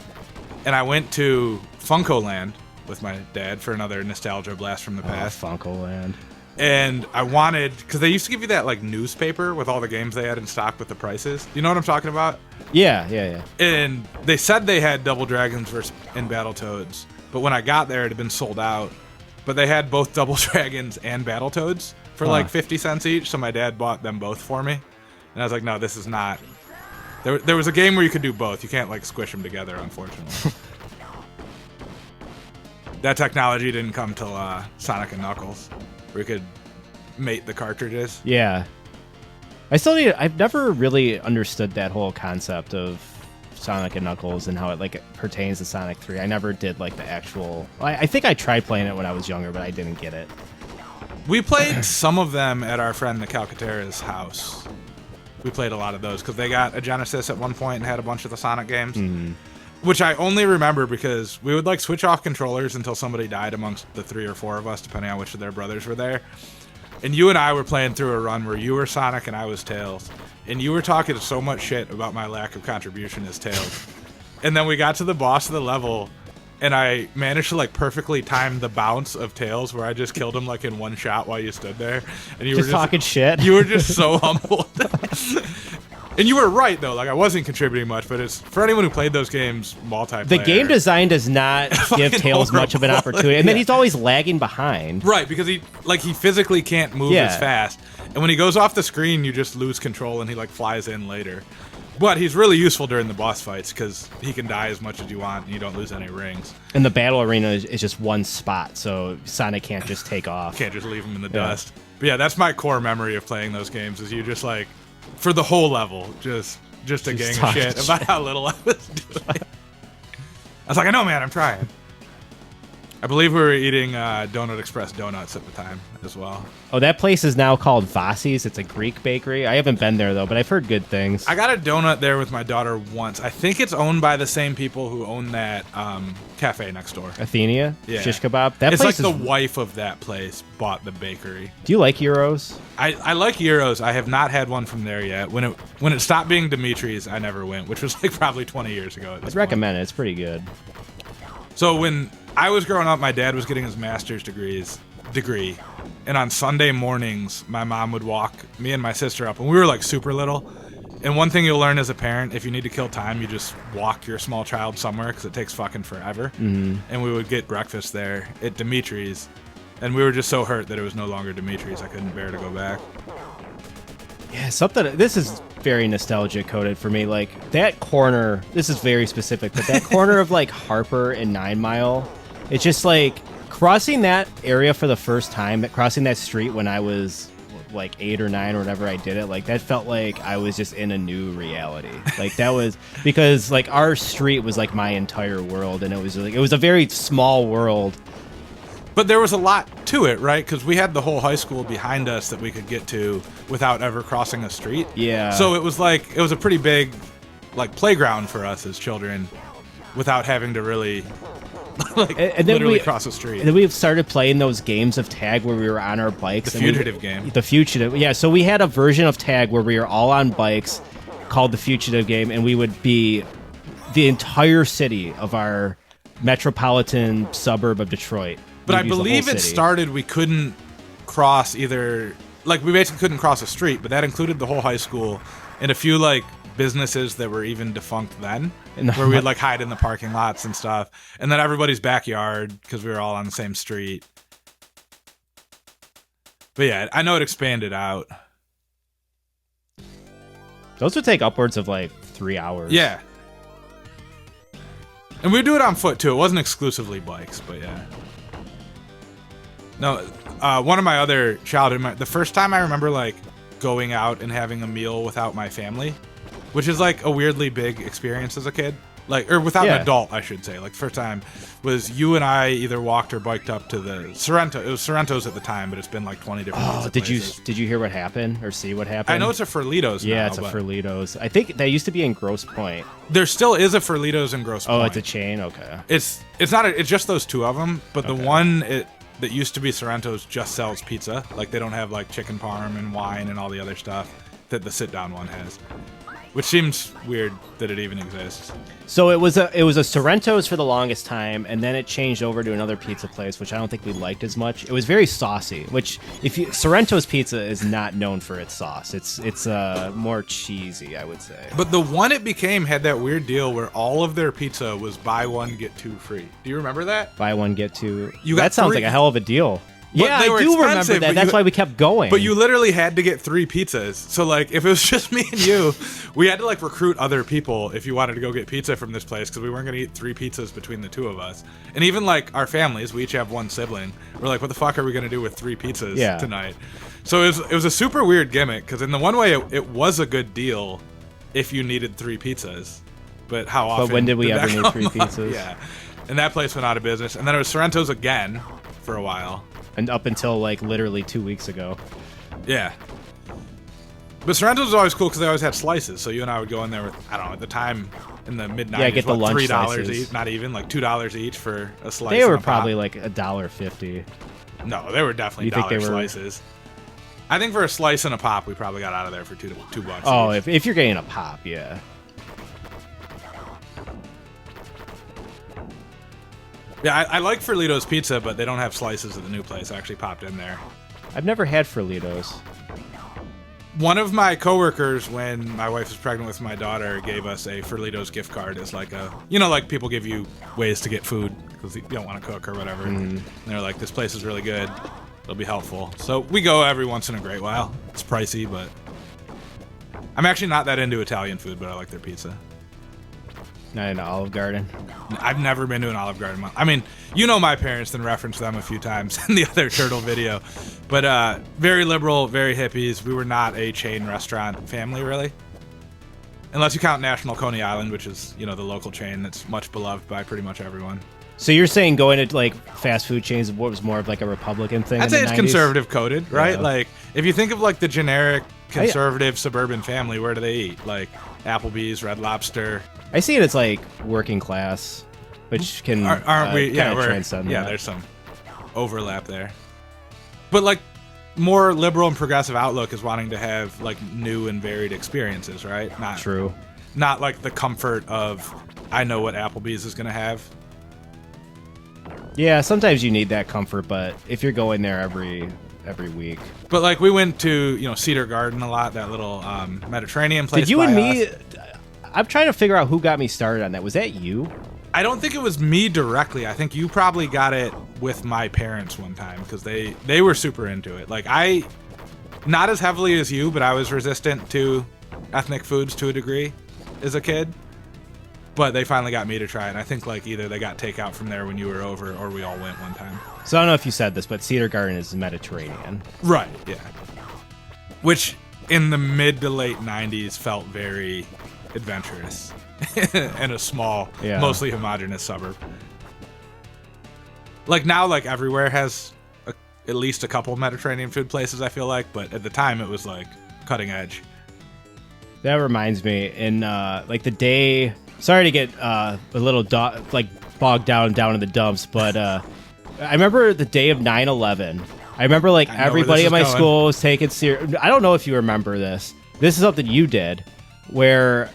and I went to Funko Land with my dad for another nostalgia blast from the past. Funko Land. And I wanted, because they used to give you that newspaper with all the games they had in stock with the prices. You know what I'm talking about? Yeah. And they said they had Double Dragons and Battletoads, but when I got there, it had been sold out. But they had both Double Dragons and Battletoads for like 50 cents each, so my dad bought them both for me. And I was like, no, this is not... There was a game where you could do both. You can't like squish them together, unfortunately. That technology didn't come till Sonic and Knuckles, where you could mate the cartridges. Yeah. I've never really understood that whole concept of Sonic and Knuckles and how it like pertains to Sonic 3. I never did like the actual... I think I tried playing it when I was younger, but I didn't get it. We played some of them at our friend the Calcaterra's house. We played a lot of those because they got a Genesis at one point and had a bunch of the Sonic games. Mm-hmm. Which I only remember because we would like switch off controllers until somebody died amongst the 3 or 4 of us, depending on which of their brothers were there. And you and I were playing through a run where you were Sonic and I was Tails. And you were talking so much shit about my lack of contribution as Tails. And then we got to the boss of the level, and I managed to like perfectly time the bounce of Tails where I just killed him like in one shot while you stood there. And you just were talking shit. You were just so humbled. And you were right though, like I wasn't contributing much, but it's for anyone who played those games multiplayer. The game design does not give Tails much of an opportunity, and then he's always lagging behind. Right, because he physically can't move as fast, and when he goes off the screen, you just lose control, and he like flies in later. But he's really useful during the boss fights because he can die as much as you want, and you don't lose any rings. And the battle arena is just one spot, so Sonic can't just take off. Can't just leave him in the dust. But yeah, that's my core memory of playing those games. Is you just like. For the whole level, just a gang of shit about how little I was doing. I was like, I know, man, I'm trying. I believe we were eating Donut Express donuts at the time as well. Oh, that place is now called Vossi's. It's a Greek bakery. I haven't been there, though, but I've heard good things. I got a donut there with my daughter once. I think it's owned by the same people who own that cafe next door. Athenia? Yeah. Shish Kebab? It's like the wife of that place bought the bakery. Do you like gyros? I like gyros. I have not had one from there yet. When it stopped being Dimitri's, I never went, which was like probably 20 years ago. I'd recommend it. It's pretty good. So when I was growing up, my dad was getting his master's degree, and on Sunday mornings, my mom would walk me and my sister up, and we were like super little. And one thing you'll learn as a parent, if you need to kill time, you just walk your small child somewhere because it takes fucking forever. Mm-hmm. And we would get breakfast there at Dimitri's, and we were just so hurt that it was no longer Dimitri's. I couldn't bear to go back. Yeah, this is very nostalgia coded for me. Like that corner, this is very specific, but that corner of like Harper and 9 Mile, it's just like crossing that area for the first time, crossing that street when I was like 8 or 9 or whenever I did it, like that felt like I was just in a new reality. Like that was because like our street was like my entire world, and it was a very small world. But there was a lot to it, right? Because we had the whole high school behind us that we could get to without ever crossing a street. Yeah. So it was a pretty big like playground for us as children without having to really literally cross a street. And then we started playing those games of tag where we were on our bikes. The Fugitive game. The Fugitive. Yeah, so we had a version of tag where we were all on bikes called the Fugitive game, and we would be the entire city of our metropolitan suburb of Detroit. But I believe it started, we couldn't cross we basically couldn't cross a street, but that included the whole high school and a few like businesses that were even defunct then, where we'd like hide in the parking lots and stuff, and then everybody's backyard because we were all on the same street. But yeah, I know it expanded out. Those would take upwards of like 3 hours. Yeah. And we'd do it on foot too. It wasn't exclusively bikes, but yeah. No, one of my other childhood, the first time I remember like going out and having a meal without my family, which is like a weirdly big experience as a kid, or without an adult, I should say. Like first time was you and I either walked or biked up to the Sorrento. It was Sorrento's at the time, but it's been like 20 different. Oh, did you hear what happened or see what happened? I know it's a Ferlitos. Yeah, now, it's a Ferlitos. I think that used to be in Grosse Pointe. There still is a Ferlitos in Grosse Pointe. Oh, it's a chain. Okay. It's not. It's just those two of them, but the one that used to be Sorrento's just sells pizza. Like they don't have like chicken parm and wine and all the other stuff that the sit down one has. which seems weird that it even exists. So it was a Sorrento's for the longest time, and then it changed over to another pizza place, which I don't think we liked as much. It was very saucy, which Sorrento's pizza is not known for its sauce. It's more cheesy, I would say. But the one it became had that weird deal where all of their pizza was buy one get two free. Do you remember that? Buy one get two. You got that sounds three. like a hell of a deal. But Yeah, I they were do remember expensive, that. but That's why we kept going. But you literally had to get 3 pizzas. So, like, if it was just me and you, we had to, like, recruit other people if you wanted to go get pizza from this place because we weren't going to eat 3 pizzas between the 2 of us. And even, like, our families, we each have 1 sibling. We're like, what the fuck are we going to do with 3 pizzas tonight? So it was a super weird gimmick because in the one way it was a good deal if you needed 3 pizzas. But how often? But when did we ever need 3 pizzas? Yeah. And that place went out of business. And then it was Sorrento's again for a while. And up until, like, literally 2 weeks ago. Yeah. But Sorrento's was always cool because they always had slices. So you and I would go in there with, I don't know, at the time in the mid-90s, Yeah, get the lunch $3 slices. each, not even, like $2 each for a slice. They were and a probably pop. like $1.50. No, they were definitely You think dollar they were- slices. I think for a slice and a pop, we probably got out of there for $2 Oh, each. if you're getting a pop, yeah. Yeah, I like Ferlito's pizza, but they don't have slices at the new place. I actually popped in there. I've never had Ferlitos. One of my coworkers, when my wife was pregnant with my daughter, gave us a Ferlito's gift card as like a, you know, like people give you ways to get food because you don't want to cook or whatever. And they're like, this place is really good. It'll be helpful. So we go every once in a great while. It's pricey, but I'm actually not that into Italian food, but I like their pizza. Not in Olive Garden. I've never been to an Olive Garden. I mean, you know my parents, then referenced them a few times in the other Turtle video. But very liberal, very hippies. We were not a chain restaurant family, really. Unless you count National Coney Island, which is, you know, the local chain that's much beloved by pretty much everyone. So you're saying going to, like, fast food chains was more of, like, a Republican thing? I'd say it's 90s? conservative coded, right? Yeah. Like, if you think of, like, the generic conservative suburban family, where do they eat? Like, Applebee's, Red Lobster. I see it as, like, working class, which can Aren't we? Yeah, kinda we're, transcend yeah, that. there's some overlap there. But, like, more liberal and progressive outlook is wanting to have, like, new and varied experiences, right? Not True. Not, like, the comfort of, I know what Applebee's is going to have. Yeah, sometimes you need that comfort, but if you're going there every week. But, like, we went to, you know, Cedar Garden a lot, that little Mediterranean place. Did you by and me... us. I'm trying to figure out who got me started on that. Was that you? I don't think it was me directly. I think you probably got it with my parents one time because they were super into it. Like, I, not as heavily as you, but I was resistant to ethnic foods to a degree as a kid. But they finally got me to try it. And I think, like, either they got takeout from there when you were over or we all went one time. So I don't know if you said this, but Cedar Garden is Mediterranean. Right, yeah. Which, in the mid to late 90s, felt very adventurous in a small, mostly homogenous suburb. Like, now, like, everywhere has at least a couple Mediterranean food places, I feel like. But at the time, it was, like, cutting edge. That reminds me, in, like, the day... Sorry to get a little, bogged down in the dumps, but I remember the day of 9/11. I remember, like, everybody at my school was taking serious... I don't know if you remember this. This is something you did, where,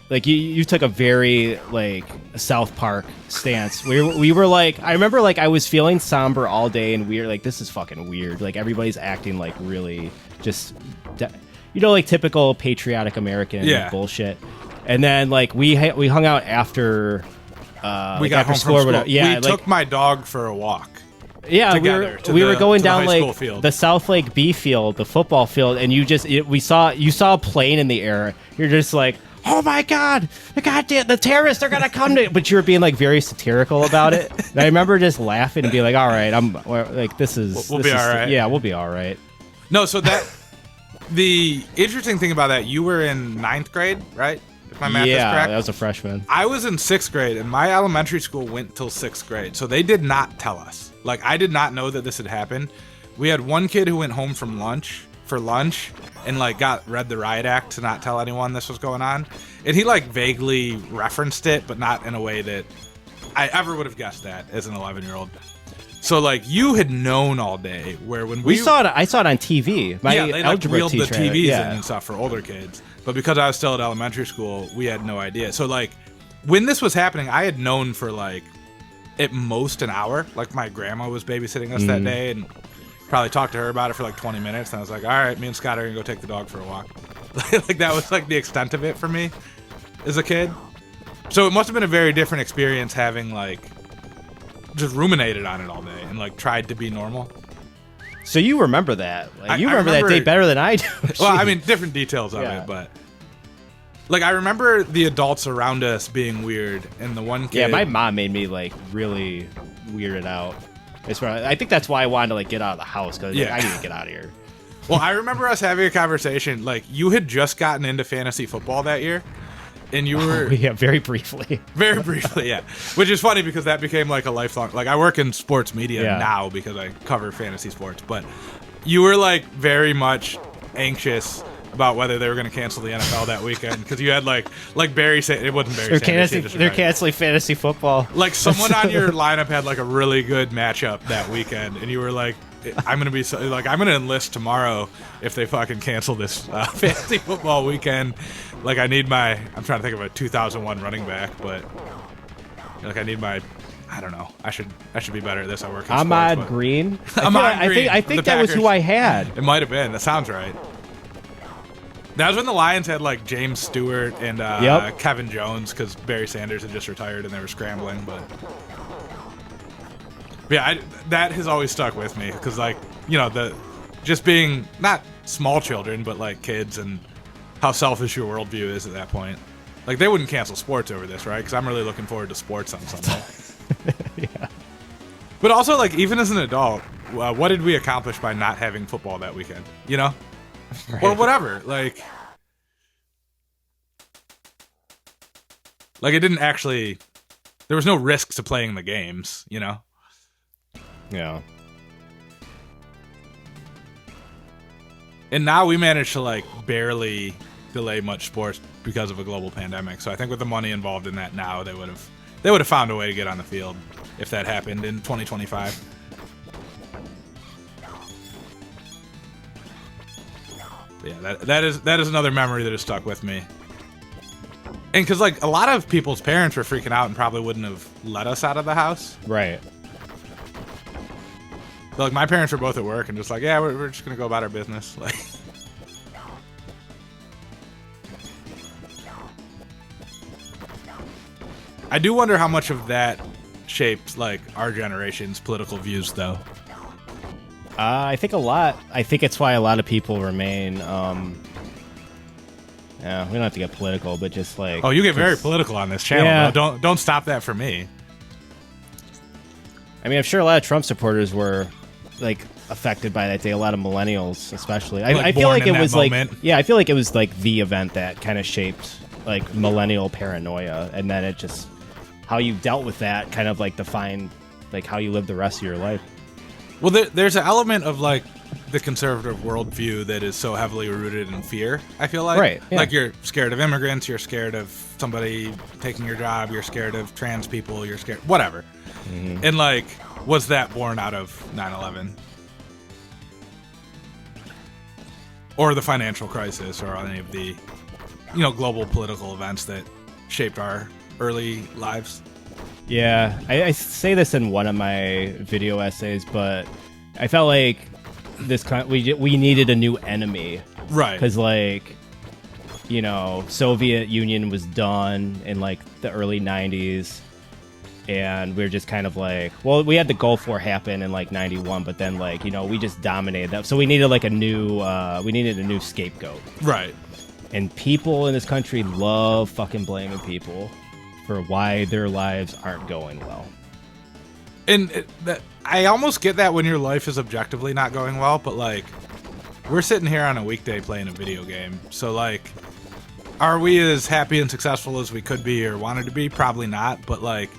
like, you took a very, like, South Park stance. We were, like... I remember, like, I was feeling somber all day, and we were like, this is fucking weird. Like, everybody's acting, like, really just... you know, like, typical patriotic American bullshit. And then, like, we hung out after... we got home school. from school. Yeah, we took my dog for a walk. Yeah, together we were going to the down, high school like, field. the South Lake B field, the football field, and you saw a plane in the air. You're just like, oh my god, the terrorists are gonna come to... But you were being, like, very satirical about it. And I remember just laughing and being like, all right, I'm like, this is... We'll be all right. Yeah, we'll be all right. No, so that... The interesting thing about that, you were in 9th grade, right? If my math is correct. Yeah, that was a freshman. I was in 6th grade, and my elementary school went till 6th grade, so they did not tell us. Like, I did not know that this had happened. We had one kid who went home from lunch and, like, read the riot act to not tell anyone this was going on. And he, like, vaguely referenced it, but not in a way that I ever would have guessed that as an 11-year-old. So like you had known all day, where when we saw it, I saw it on TV. My yeah, they like algebra wheeled the teacher, TVs in yeah. and stuff for older kids. But because I was still at elementary school, we had no idea. So like when this was happening, I had known for like at most an hour. Like my grandma was babysitting us that day, and probably talked to her about it for like 20 minutes. And I was like, all right, me and Scott are gonna go take the dog for a walk. Like that was like the extent of it for me as a kid. So it must have been a very different experience having like just ruminated on it all day and like tried to be normal. So you remember that? Like, you I remember that day better than I do. Well, I mean, different details of it, but like I remember the adults around us being weird, and the one kid. Yeah, my mom made me like really weirded out. I think that's why I wanted to like get out of the house because like, I need to get out of here. Well, I remember us having a conversation. Like you had just gotten into fantasy football that year, and you were very briefly. Very briefly, yeah. Which is funny because that became like a lifelong. Like I work in sports media now because I cover fantasy sports, but you were like very much anxious about whether they were going to cancel the NFL that weekend because you had like Barry Sanders. It wasn't Barry Sanders. They're canceling fantasy football. Like someone on your lineup had like a really good matchup that weekend, and you were like, I'm going to be like, I'm going to enlist tomorrow if they fucking cancel this fantasy football weekend. Like I'm trying to think of a 2001 running back, but like I need my, I don't know. I should be better at this. I work in Ahmad sports, Green. I think that was who I had. It might have been. That sounds right. That was when the Lions had like James Stewart and Kevin Jones because Barry Sanders had just retired and they were scrambling. But yeah, that has always stuck with me because like just being not small children but like kids and how selfish your worldview is at that point. Like they wouldn't cancel sports over this, right? Because I'm really looking forward to sports on Sunday. Yeah. But also like even as an adult, what did we accomplish by not having football that weekend? You know. Right. Or whatever, like it didn't actually. There was no risk to playing the games, you know. Yeah. And now we managed to like barely delay much sports because of a global pandemic. So I think with the money involved in that now, they would have found a way to get on the field if that happened in 2025. Yeah, that is another memory that has stuck with me. And because like a lot of people's parents were freaking out and probably wouldn't have let us out of the house. Right. But, like my parents were both at work and just like, yeah, we're just gonna go about our business. Like, I do wonder how much of that shaped like our generation's political views, though. I think a lot. I think it's why a lot of people remain. Yeah, we don't have to get political, but just like. Oh, you get very political on this channel. Yeah. Though. Don't stop that for me. I mean, I'm sure a lot of Trump supporters were like affected by that day. A lot of millennials, especially. I feel like it was like, yeah, I feel like it was like the event that kind of shaped like millennial paranoia, and then it just how you dealt with that kind of like defined like how you live the rest of your life. Well, there's an element of like the conservative worldview that is so heavily rooted in fear. I feel like, right? Yeah. Like you're scared of immigrants, you're scared of somebody taking your job, you're scared of trans people, you're scared, whatever. Mm-hmm. And like, was that born out of 9/11 or the financial crisis or any of the, global political events that shaped our early lives? Yeah, I say this in one of my video essays, but I felt like we needed a new enemy, right? Because like, Soviet Union was done in like the early '90s, and we were just kind of like, well, we had the Gulf War happen in like '91, but then like we just dominated that, so we needed like a new scapegoat, right? And people in this country love fucking blaming people for why their lives aren't going well. And I almost get that when your life is objectively not going well, but like we're sitting here on a weekday playing a video game. So like, are we as happy and successful as we could be or wanted to be? Probably not, but like,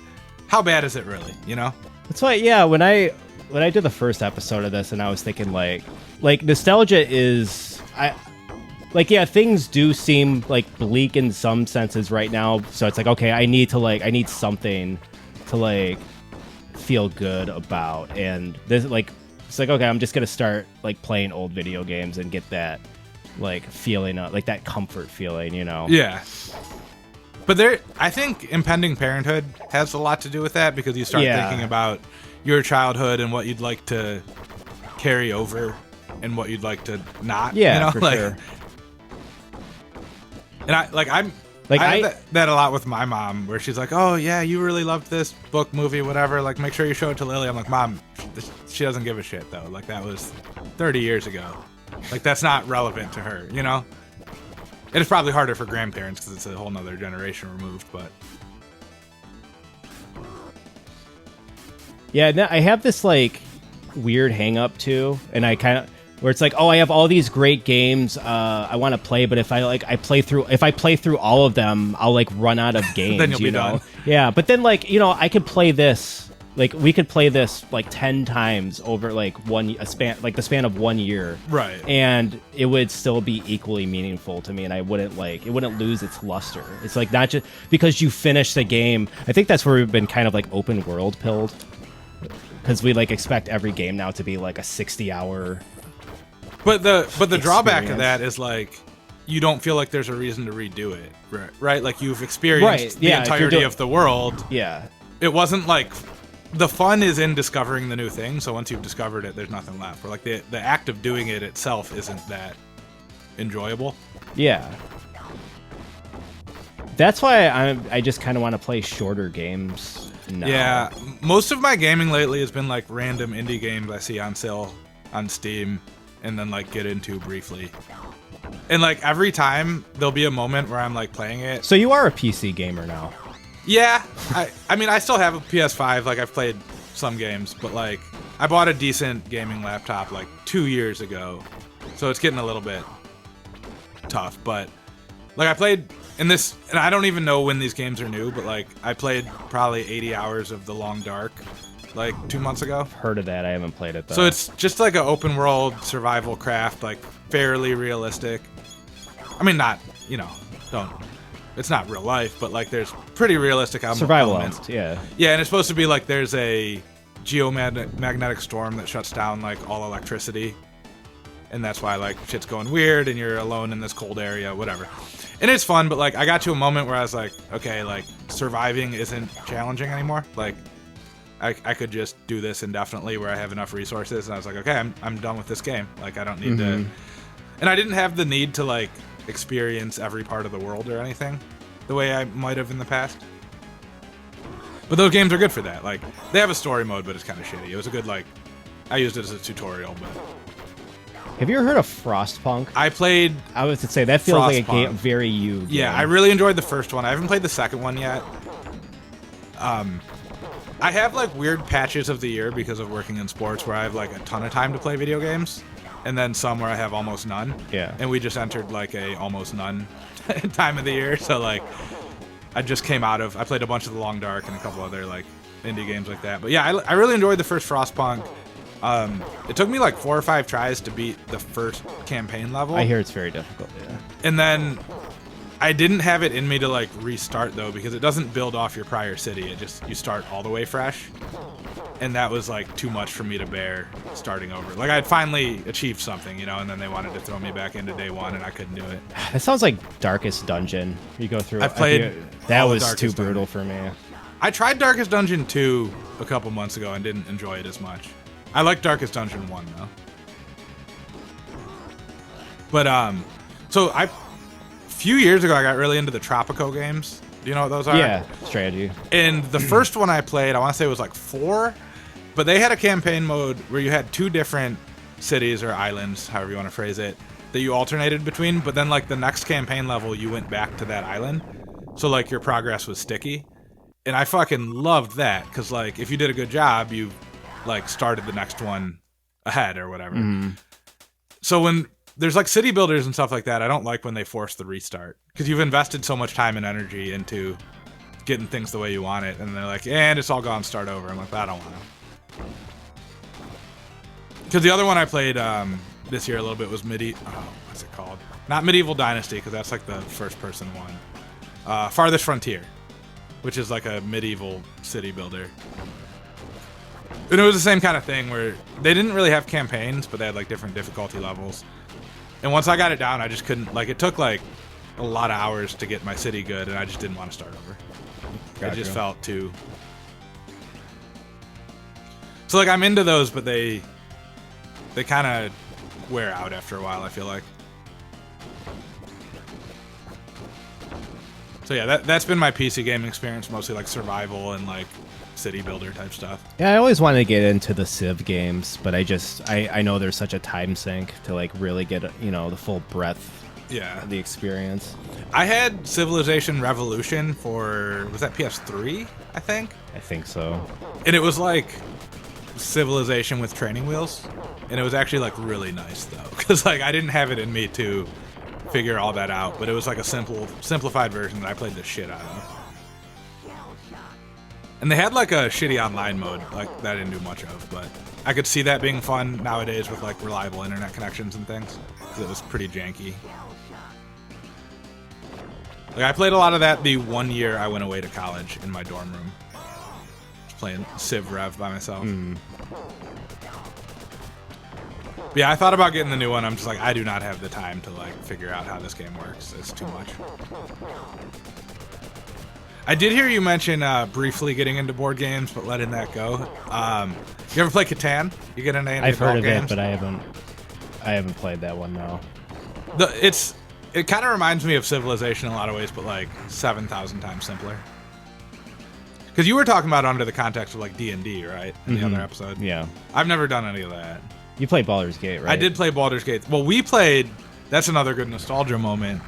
how bad is it really, That's why, yeah, when I did the first episode of this and I was thinking like nostalgia is, things do seem like bleak in some senses right now. So it's like, okay, I need something to like feel good about. And this like it's like, okay, I'm just gonna start like playing old video games and get that like feeling of like that comfort feeling, you know. Yeah. But I think impending parenthood has a lot to do with that, because you start thinking about your childhood and what you'd like to carry over and what you'd like to not. Yeah, you know? for like, sure. And I have that a lot with my mom, where she's like, "Oh yeah, you really loved this book, movie, whatever. Like, make sure you show it to Lily." I'm like, "Mom, she doesn't give a shit though. Like, that was 30 years ago. Like, that's not relevant to her, you know." And it's probably harder for grandparents because it's a whole nother generation removed. But yeah, no, I have this like weird hang up too, and I kind of where it's like, oh, I have all these great games I want to play, but if I play through all of them, I'll like run out of games. Then you'll be know? done. Yeah, but then like, you know, I could play this. Like we could play this like 10 times over like the span of 1 year, right? And it would still be equally meaningful to me, and it wouldn't lose its luster. It's like not just because you finish the game. I think that's where we've been kind of like open world pilled, because we like expect every game now to be like a 60-hour. But the drawback of that is like you don't feel like there's a reason to redo it, right? Like you've experienced the entirety of the world. Yeah, it wasn't like. The fun is in discovering the new thing, so once you've discovered it, there's nothing left. Or like the act of doing it itself isn't that enjoyable. Yeah. That's why I just kind of want to play shorter games now. Yeah, most of my gaming lately has been like random indie games I see on sale on Steam and then like get into briefly. And like every time there'll be a moment where I'm like playing it. So you are a PC gamer now. Yeah, I mean, I still have a PS5. Like, I've played some games, but like, I bought a decent gaming laptop like 2 years ago, so it's getting a little bit tough. But like, I played in this, and I don't even know when these games are new, but like, I played probably 80 hours of The Long Dark like 2 months ago. I've heard of that. I haven't played it though. So it's just like an open world survival craft, like fairly realistic. I mean, not, you know, it's not real life, but like there's pretty realistic survival elements. Yeah. Yeah, and it's supposed to be like there's a geomagnetic storm that shuts down like all electricity, and that's why like shit's going weird and you're alone in this cold area, whatever. And it's fun, but like I got to a moment where I was like, okay, like surviving isn't challenging anymore. Like I could just do this indefinitely where I have enough resources, and I was like, okay, I'm done with this game. Like I don't need to, and I didn't have the need to like experience every part of the world or anything the way I might have in the past. But those games are good for that. Like they have a story mode, but it's kind of shitty. It was a good like I used it as a tutorial. But have you ever heard of Frostpunk? I played. I was to say that feels like a Frostpunk. game very you. Game. Yeah, I really enjoyed the first one. I haven't played the second one yet. I have like weird patches of the year because of working in sports where I have like a ton of time to play video games, and then some where I have almost none. Yeah. And we just entered like a almost none time of the year, so like I played a bunch of The Long Dark and a couple other like indie games like that. But yeah, I really enjoyed the first Frostpunk. It took me like 4 or 5 tries to beat the first campaign level. I hear it's very difficult, yeah. And then I didn't have it in me to like restart though, because it doesn't build off your prior city. It just, you start all the way fresh. And that was like too much for me to bear starting over. Like I'd finally achieved something, you know, and then they wanted to throw me back into day one and I couldn't do it. That sounds like Darkest Dungeon. You go through. I played that all the was too Darkest brutal Dungeon. for me. I tried Darkest Dungeon 2 a couple months ago and didn't enjoy it as much. I like Darkest Dungeon 1 though. But so a few years ago I got really into the Tropico games. Do you know what those are? Yeah, strategy. And the first one I played, I want to say it was like 4, but they had a campaign mode where you had 2 different cities or islands, however you want to phrase it, that you alternated between, but then like the next campaign level you went back to that island. So like your progress was sticky. And I fucking loved that, because like if you did a good job, you like started the next one ahead or whatever. So when there's like city builders and stuff like that, I don't like when they force the restart, because you've invested so much time and energy into getting things the way you want it, and they're like, and it's all gone, start over. I'm like, I don't want to. Because the other one I played this year a little bit was what's it called? Not Medieval Dynasty, because that's like the first person one. Farthest Frontier, which is like a medieval city builder. And it was the same kind of thing where they didn't really have campaigns, but they had like different difficulty levels. And once I got it down, I just couldn't, like, it took like a lot of hours to get my city good, and I just didn't want to start over. Gotcha. It just felt too... So like I'm into those, but they kind of wear out after a while, I feel like. So yeah, that's been my PC gaming experience, mostly like survival and like city builder type stuff. Yeah, I always wanted to get into the Civ games, but I know there's such a time sink to like really get, you know, the full breadth of the experience. I had Civilization Revolution for, was that PS3, I think? I think so. And it was like Civilization with training wheels, and it was actually like really nice though, because like I didn't have it in me to figure all that out, but it was like a simplified version that I played the shit out of. And they had like a shitty online mode, like that I didn't do much of, but I could see that being fun nowadays with like reliable internet connections and things, because it was pretty janky. Like I played a lot of that the 1 year I went away to college in my dorm room, just playing Civ Rev by myself. But yeah, I thought about getting the new one. I'm just like, I do not have the time to like figure out how this game works. It's too much. I did hear you mention briefly getting into board games, but letting that go. You ever play Catan? You get into any I've heard of games? it, but I haven't played that one now. It kind of reminds me of Civilization in a lot of ways, but like 7,000 times simpler. Because you were talking about under the context of like D&D, right? In the other episode. Yeah. I've never done any of that. You played Baldur's Gate, right? I did play Baldur's Gate. Well, we played. That's another good nostalgia moment.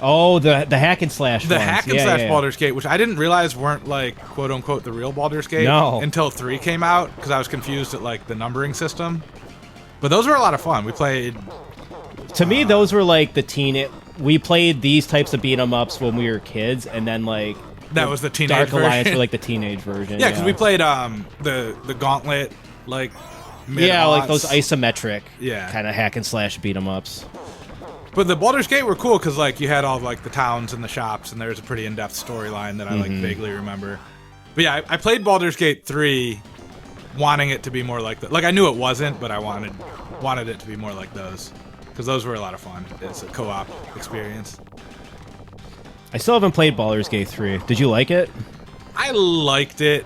Oh, the hack and slash. The ones. hack and slash Baldur's Gate, which I didn't realize weren't like quote unquote the real Baldur's Gate until 3 came out, because I was confused at like the numbering system. But those were a lot of fun. We played. To me, those were like we played these types of beat 'em ups when we were kids, and then like that was the teenage Dark version. Alliance for like the teenage version. Yeah, because we played the Gauntlet like. Like those isometric Yeah. kind of hack and slash beat 'em ups. But the Baldur's Gate were cool because like you had all like the towns and the shops, and there's a pretty in-depth storyline that I like vaguely remember. But yeah, I played Baldur's Gate 3 wanting it to be more like like I knew it wasn't, but I wanted it to be more like those, because those were a lot of fun. It's a co-op experience. I still haven't played Baldur's Gate 3. Did you like it? I liked it.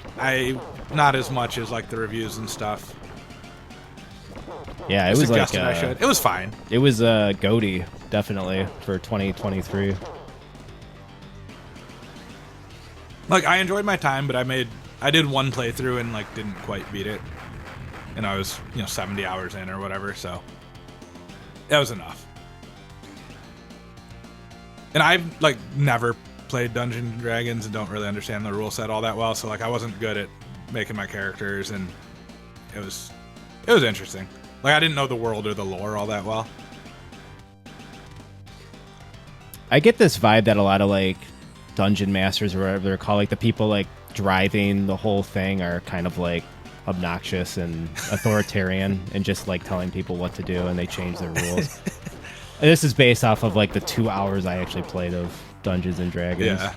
Not as much as like the reviews and stuff. Yeah, it was like I should. It was fine. It was a goatee, definitely, for 2023. Like I enjoyed my time, but I did one playthrough and like didn't quite beat it, and I was 70 hours in or whatever, so that was enough. And I've like never played Dungeons and Dragons and don't really understand the rule set all that well, so like I wasn't good at making my characters, and it was interesting. Like I didn't know the world or the lore all that well. I get this vibe that a lot of like dungeon masters or whatever they're called, like the people like driving the whole thing, are kind of like obnoxious and authoritarian and just like telling people what to do, and they change their rules. And this is based off of like the 2 hours I actually played of Dungeons and Dragons. Yeah.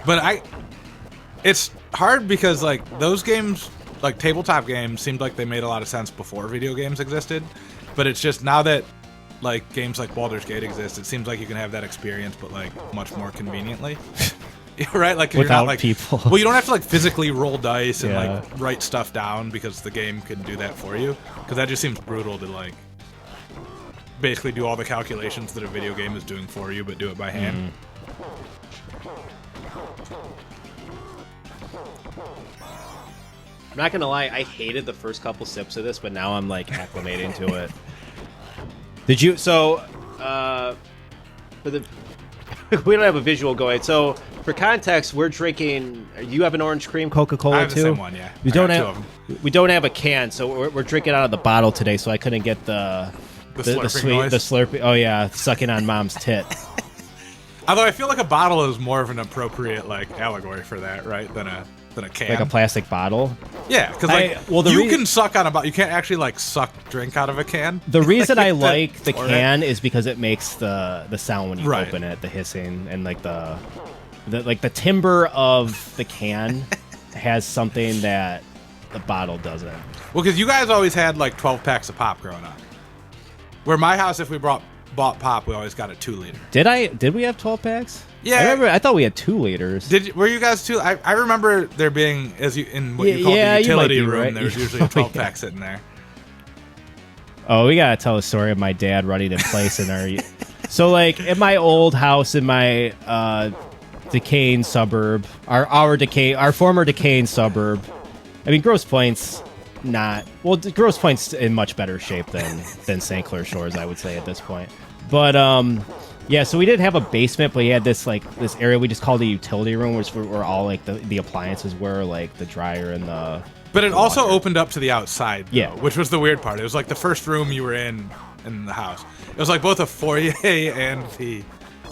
But it's hard because like those games, like tabletop games, seemed like they made a lot of sense before video games existed, but it's just now that like games like Baldur's Gate exist, it seems like you can have that experience, but like much more conveniently. Right? Like without you're not, like, people. Well, you don't have to like physically roll dice and Yeah. like write stuff down, because the game can do that for you. Because that just seems brutal to like basically do all the calculations that a video game is doing for you, but do it by hand. I'm not gonna lie, I hated the first couple sips of this, but now I'm like acclimating to it. Did you? So, for the we don't have a visual going. So, for context, we're drinking. You have an orange cream Coca-Cola I have too. the same one, yeah. We I don't got have. two of them. We don't have a can, so we're drinking out of the bottle today. So I couldn't get the slurping sweet, noise? the slurping. Oh yeah, sucking on mom's tit. Although I feel like a bottle is more of an appropriate like allegory for that, right? Than a can. Like a plastic bottle. Yeah, because like the you can suck on a bottle. You can't actually like suck drink out of a can. The reason I Like, like the or- can is because it makes the sound when you Right. open it, the hissing, and like the timbre of the can has something that the bottle doesn't. Well, because you guys always had like 12 packs of pop growing up. Where my house, if we bought pop, we always got a 2-liter. Did we have 12 packs? Yeah, I thought we had 2 liters. Were you guys two? I remember there being in what you call the utility room. Right. There was usually a 12 pack sitting there. Oh, we gotta tell a story of my dad running in place in our. So like in my old house in my decaying suburb, our former decaying suburb. I mean, Grosse Point's Grosse Point's in much better shape than St. Clair Shores, I would say at this point. But yeah, so we didn't have a basement, but we had this area we just called the utility room, which where all like the appliances were, like the dryer and the. But it also opened up to the outside, though, yeah, which was the weird part. It was like the first room you were in the house. It was like both a foyer and the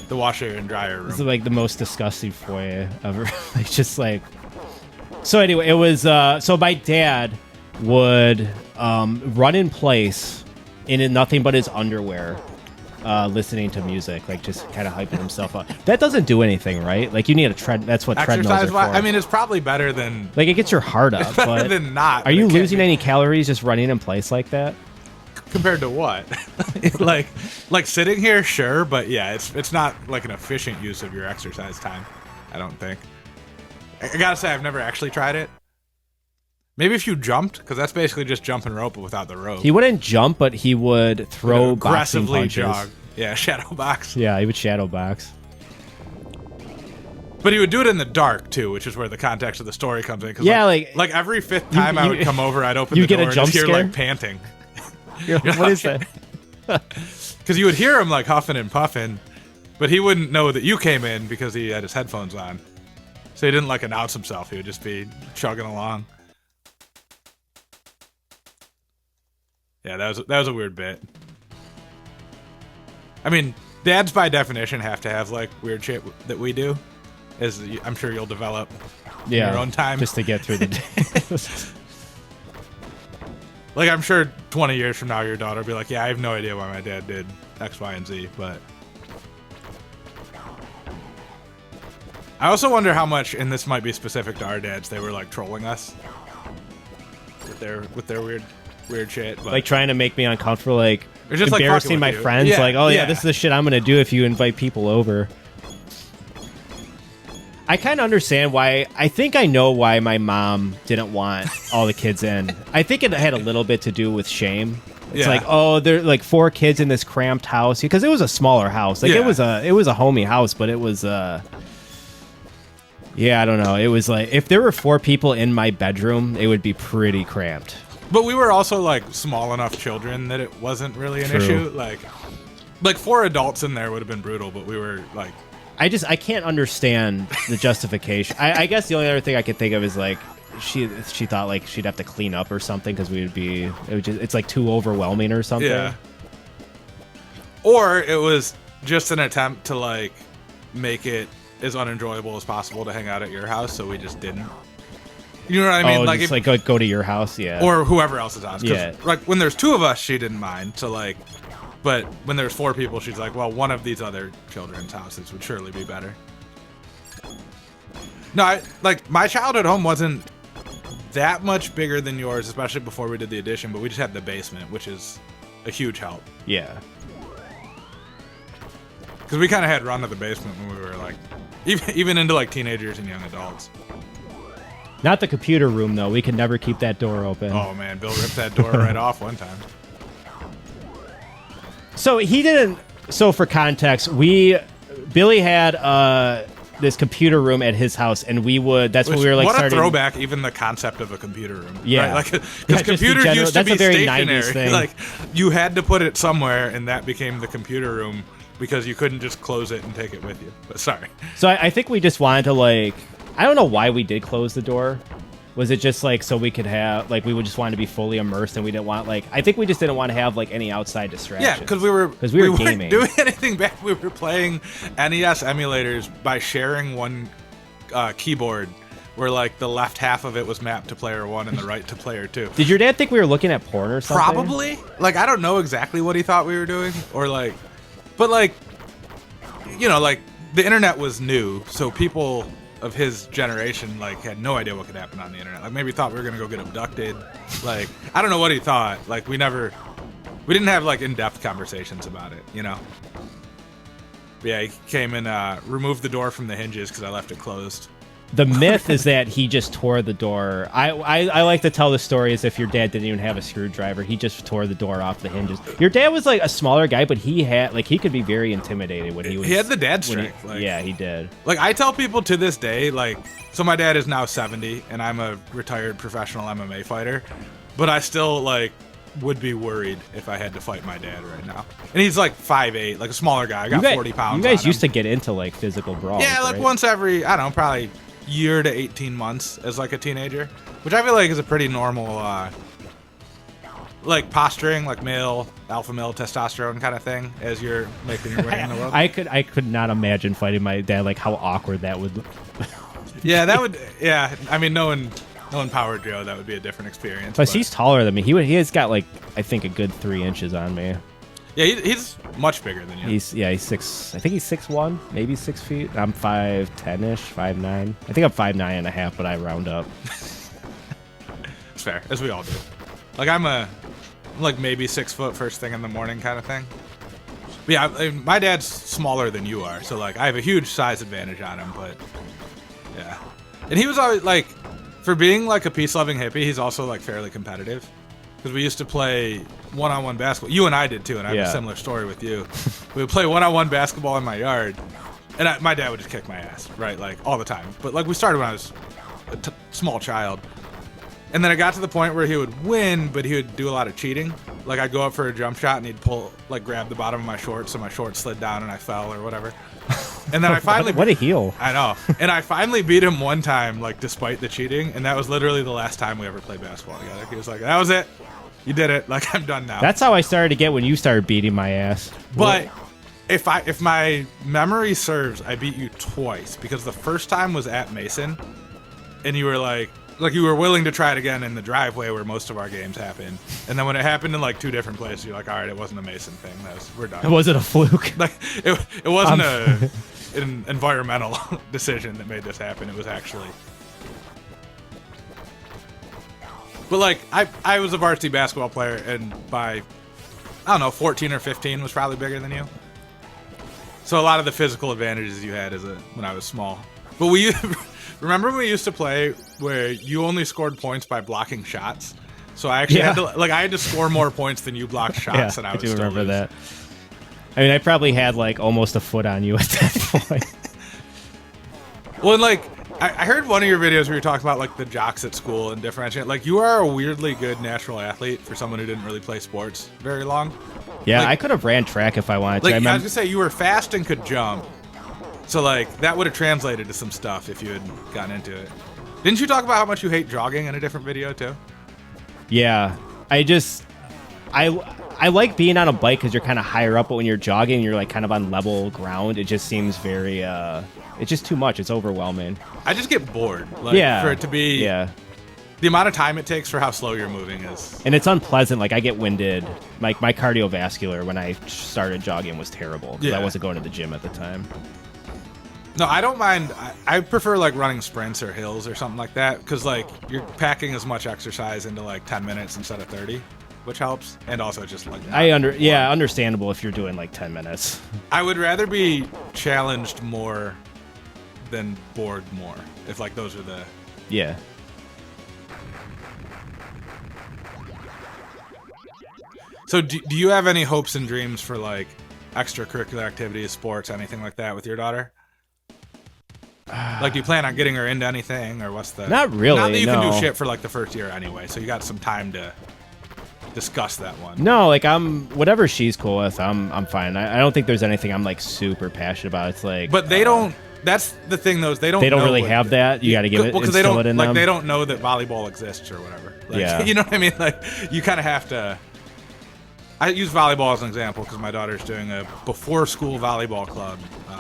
washer and dryer room. This is like the most disgusting foyer ever. Like just like. So anyway, it was so my dad would run in place in nothing but his underwear, listening to music, like just kind of hyping himself up. That doesn't do anything, right? Like you need a tread. That's what treadmills are for. I mean, it's probably better than like it gets your heart up. better but than not. Are you losing any calories just running in place like that? Compared to what? like sitting here, sure, but yeah, it's not like an efficient use of your exercise time. I don't think. I gotta say, I've never actually tried it. Maybe if you jumped, because that's basically just jumping rope but without the rope. He wouldn't jump, but he would throw aggressively boxing punches. jog. Yeah, shadow box. Yeah, he would shadow box. But he would do it in the dark too, which is where the context of the story comes in. Yeah, like every fifth time I would come over, I'd open the door and just hear like panting. What is that? Because you would hear him like huffing and puffing, but he wouldn't know that you came in because he had his headphones on. So he didn't like announce himself. He would just be chugging along. Yeah, that was a weird bit. I mean, dads by definition have to have like weird shit that we do, as I'm sure you'll develop in your own time, just to get through the day. Like I'm sure 20 years from now, your daughter will be like, "Yeah, I have no idea why my dad did X, Y, and Z," but. I also wonder how much, and this might be specific to our dads, they were like trolling us with their weird shit. But like trying to make me uncomfortable, like just embarrassing my friends. Yeah, like, oh yeah, this is the shit I'm gonna do if you invite people over. I kind of understand why. I think I know why my mom didn't want all the kids in. I think it had a little bit to do with shame. It's like, oh, there are like 4 kids in this cramped house because it was a smaller house. Like it was a homey house, but it was yeah, I don't know. It was like if there were 4 people in my bedroom, it would be pretty cramped. But we were also like small enough children that it wasn't really an issue. Like 4 adults in there would have been brutal, but we were like. I can't understand the justification. I guess the only other thing I could think of is like she thought like she'd have to clean up or something because it's like too overwhelming or something. Yeah. Or it was just an attempt to like make it as unenjoyable as possible to hang out at your house, so we just didn't. You know what I mean? Oh, like just go to your house, yeah. Or whoever else's house. Yeah. Like when there's 2 of us, she didn't mind. So like, but when there's 4 people, she's like, well, one of these other children's houses would surely be better. No, my childhood home wasn't that much bigger than yours, especially before we did the addition. But we just had the basement, which is a huge help. Yeah. Because we kind of had run to the basement when we were like, even into like teenagers and young adults. Not the computer room though. We could never keep that door open. Oh man, Bill ripped that door right off one time. So he didn't. So for context, Billy had this computer room at his house, and we would. That's what we were like. What a throwback! Even the concept of a computer room. Yeah, right? Like because computers used to be stationary. Like you had to put it somewhere, and that became the computer room because you couldn't just close it and take it with you. But sorry. So I think we just wanted to like. I don't know why we did close the door. Was it just like so we could have like we would just want to be fully immersed and we didn't want like I think we just didn't want to have like any outside distractions. Yeah, because we were gaming. Weren't doing anything bad. We were playing NES emulators by sharing one keyboard, where like the left half of it was mapped to player 1 and the right to player 2. Did your dad think we were looking at porn or something? Probably. Like I don't know exactly what he thought we were doing, or like, but like, you know, like the internet was new, so people of his generation like had no idea what could happen on the internet. Like maybe thought we were gonna go get abducted. Like I don't know what he thought. Like we didn't have like in-depth conversations about it, you know. But yeah, he came and removed the door from the hinges because I left it closed. The myth is that he just tore the door. I like to tell the story as if your dad didn't even have a screwdriver. He just tore the door off the hinges. Your dad was like a smaller guy, but he could be very intimidated when he was. He had the dad strength. Yeah, he did. Like I tell people to this day, like, so my dad is now 70, and I'm a retired professional MMA fighter, but I still like would be worried if I had to fight my dad right now. And he's like 5'8", like a smaller guy. I got 40 pounds. You guys used to get into like physical brawls. Yeah, like right? once every, I don't know, probably year to 18 months as like a teenager, which I feel like is a pretty normal like posturing, like alpha male testosterone kind of thing as you're making your way in the world. I could not imagine fighting my dad, like how awkward that would. Yeah, that would. Yeah, I mean, knowing Power Joe, that would be a different experience. Plus, he's taller than me. He has got like I think a good 3 inches on me. Yeah, he's much bigger than you. He's 6. I think he's 6'1", maybe 6 feet. I'm 5'10"-ish, 5'9". I think I'm 5'9.5", but I round up. It's fair, as we all do. Like I'm like maybe 6 foot first thing in the morning kind of thing. But yeah, my dad's smaller than you are, so like I have a huge size advantage on him. But yeah, and he was always like, for being like a peace-loving hippie, he's also like fairly competitive. Because we used to play one-on-one basketball. You and I did too, and I have a similar story with you. We would play one-on-one basketball in my yard, and my dad would just kick my ass, right, like all the time. But like we started when I was a small child, and then it got to the point where he would win, but he would do a lot of cheating. Like I'd go up for a jump shot, and he'd grab the bottom of my shorts, so my shorts slid down, and I fell or whatever. And then I finally what a heel. I know. And I finally beat him one time, like despite the cheating, and that was literally the last time we ever played basketball together. He was like, "That was it. You did it. Like I'm done now." That's how I started to get when you started beating my ass. But if my memory serves, I beat you twice because the first time was at Mason, and you were like you were willing to try it again in the driveway where most of our games happen. And then when it happened in like 2 different places, you're like, all right, it wasn't a Mason thing. We're done. It wasn't a fluke. Like it wasn't an environmental decision that made this happen. It was actually. But like I was a varsity basketball player, and by I don't know 14 or 15 was probably bigger than you. So a lot of the physical advantages you had when I was small. But remember when we used to play where you only scored points by blocking shots? So I actually had to score more points than you blocked shots, and I do remember that. I mean, I probably had like almost a foot on you at that point. Well, and like I heard one of your videos where you talked about like the jocks at school and differentiate. Like you are a weirdly good natural athlete for someone who didn't really play sports very long. Yeah, like, I could have ran track if I wanted to. Like I was gonna say, you were fast and could jump. So like that would have translated to some stuff if you had gotten into it. Didn't you talk about how much you hate jogging in a different video too? Yeah, I like being on a bike because you're kind of higher up, but when you're jogging, you're like kind of on level ground. It just seems very, it's just too much. It's overwhelming. I just get bored. Like, for it to be, the amount of time it takes for how slow you're moving is. And it's unpleasant. Like I get winded. Like my cardiovascular when I started jogging was terrible because I wasn't going to the gym at the time. No, I don't mind. I prefer like running sprints or hills or something like that because like you're packing as much exercise into like 10 minutes instead of 30, which helps. And also just like understandable if you're doing like 10 minutes. I would rather be challenged more than bored more. If like those are the So do you have any hopes and dreams for like extracurricular activities, sports, anything like that with your daughter? Like, do you plan on getting her into anything, or what's the? Not really. Not that you can do shit for like the first year anyway, so you got some time to discuss that one. No, like whatever she's cool with, I'm fine. I don't think there's anything I'm like super passionate about. It's like, but they don't. That's the thing, though. They don't really have that. You got to give it. Because they don't like them. They don't know that volleyball exists or whatever. Like, you know what I mean? Like, you kind of have to. I use volleyball as an example because my daughter's doing a before-school volleyball club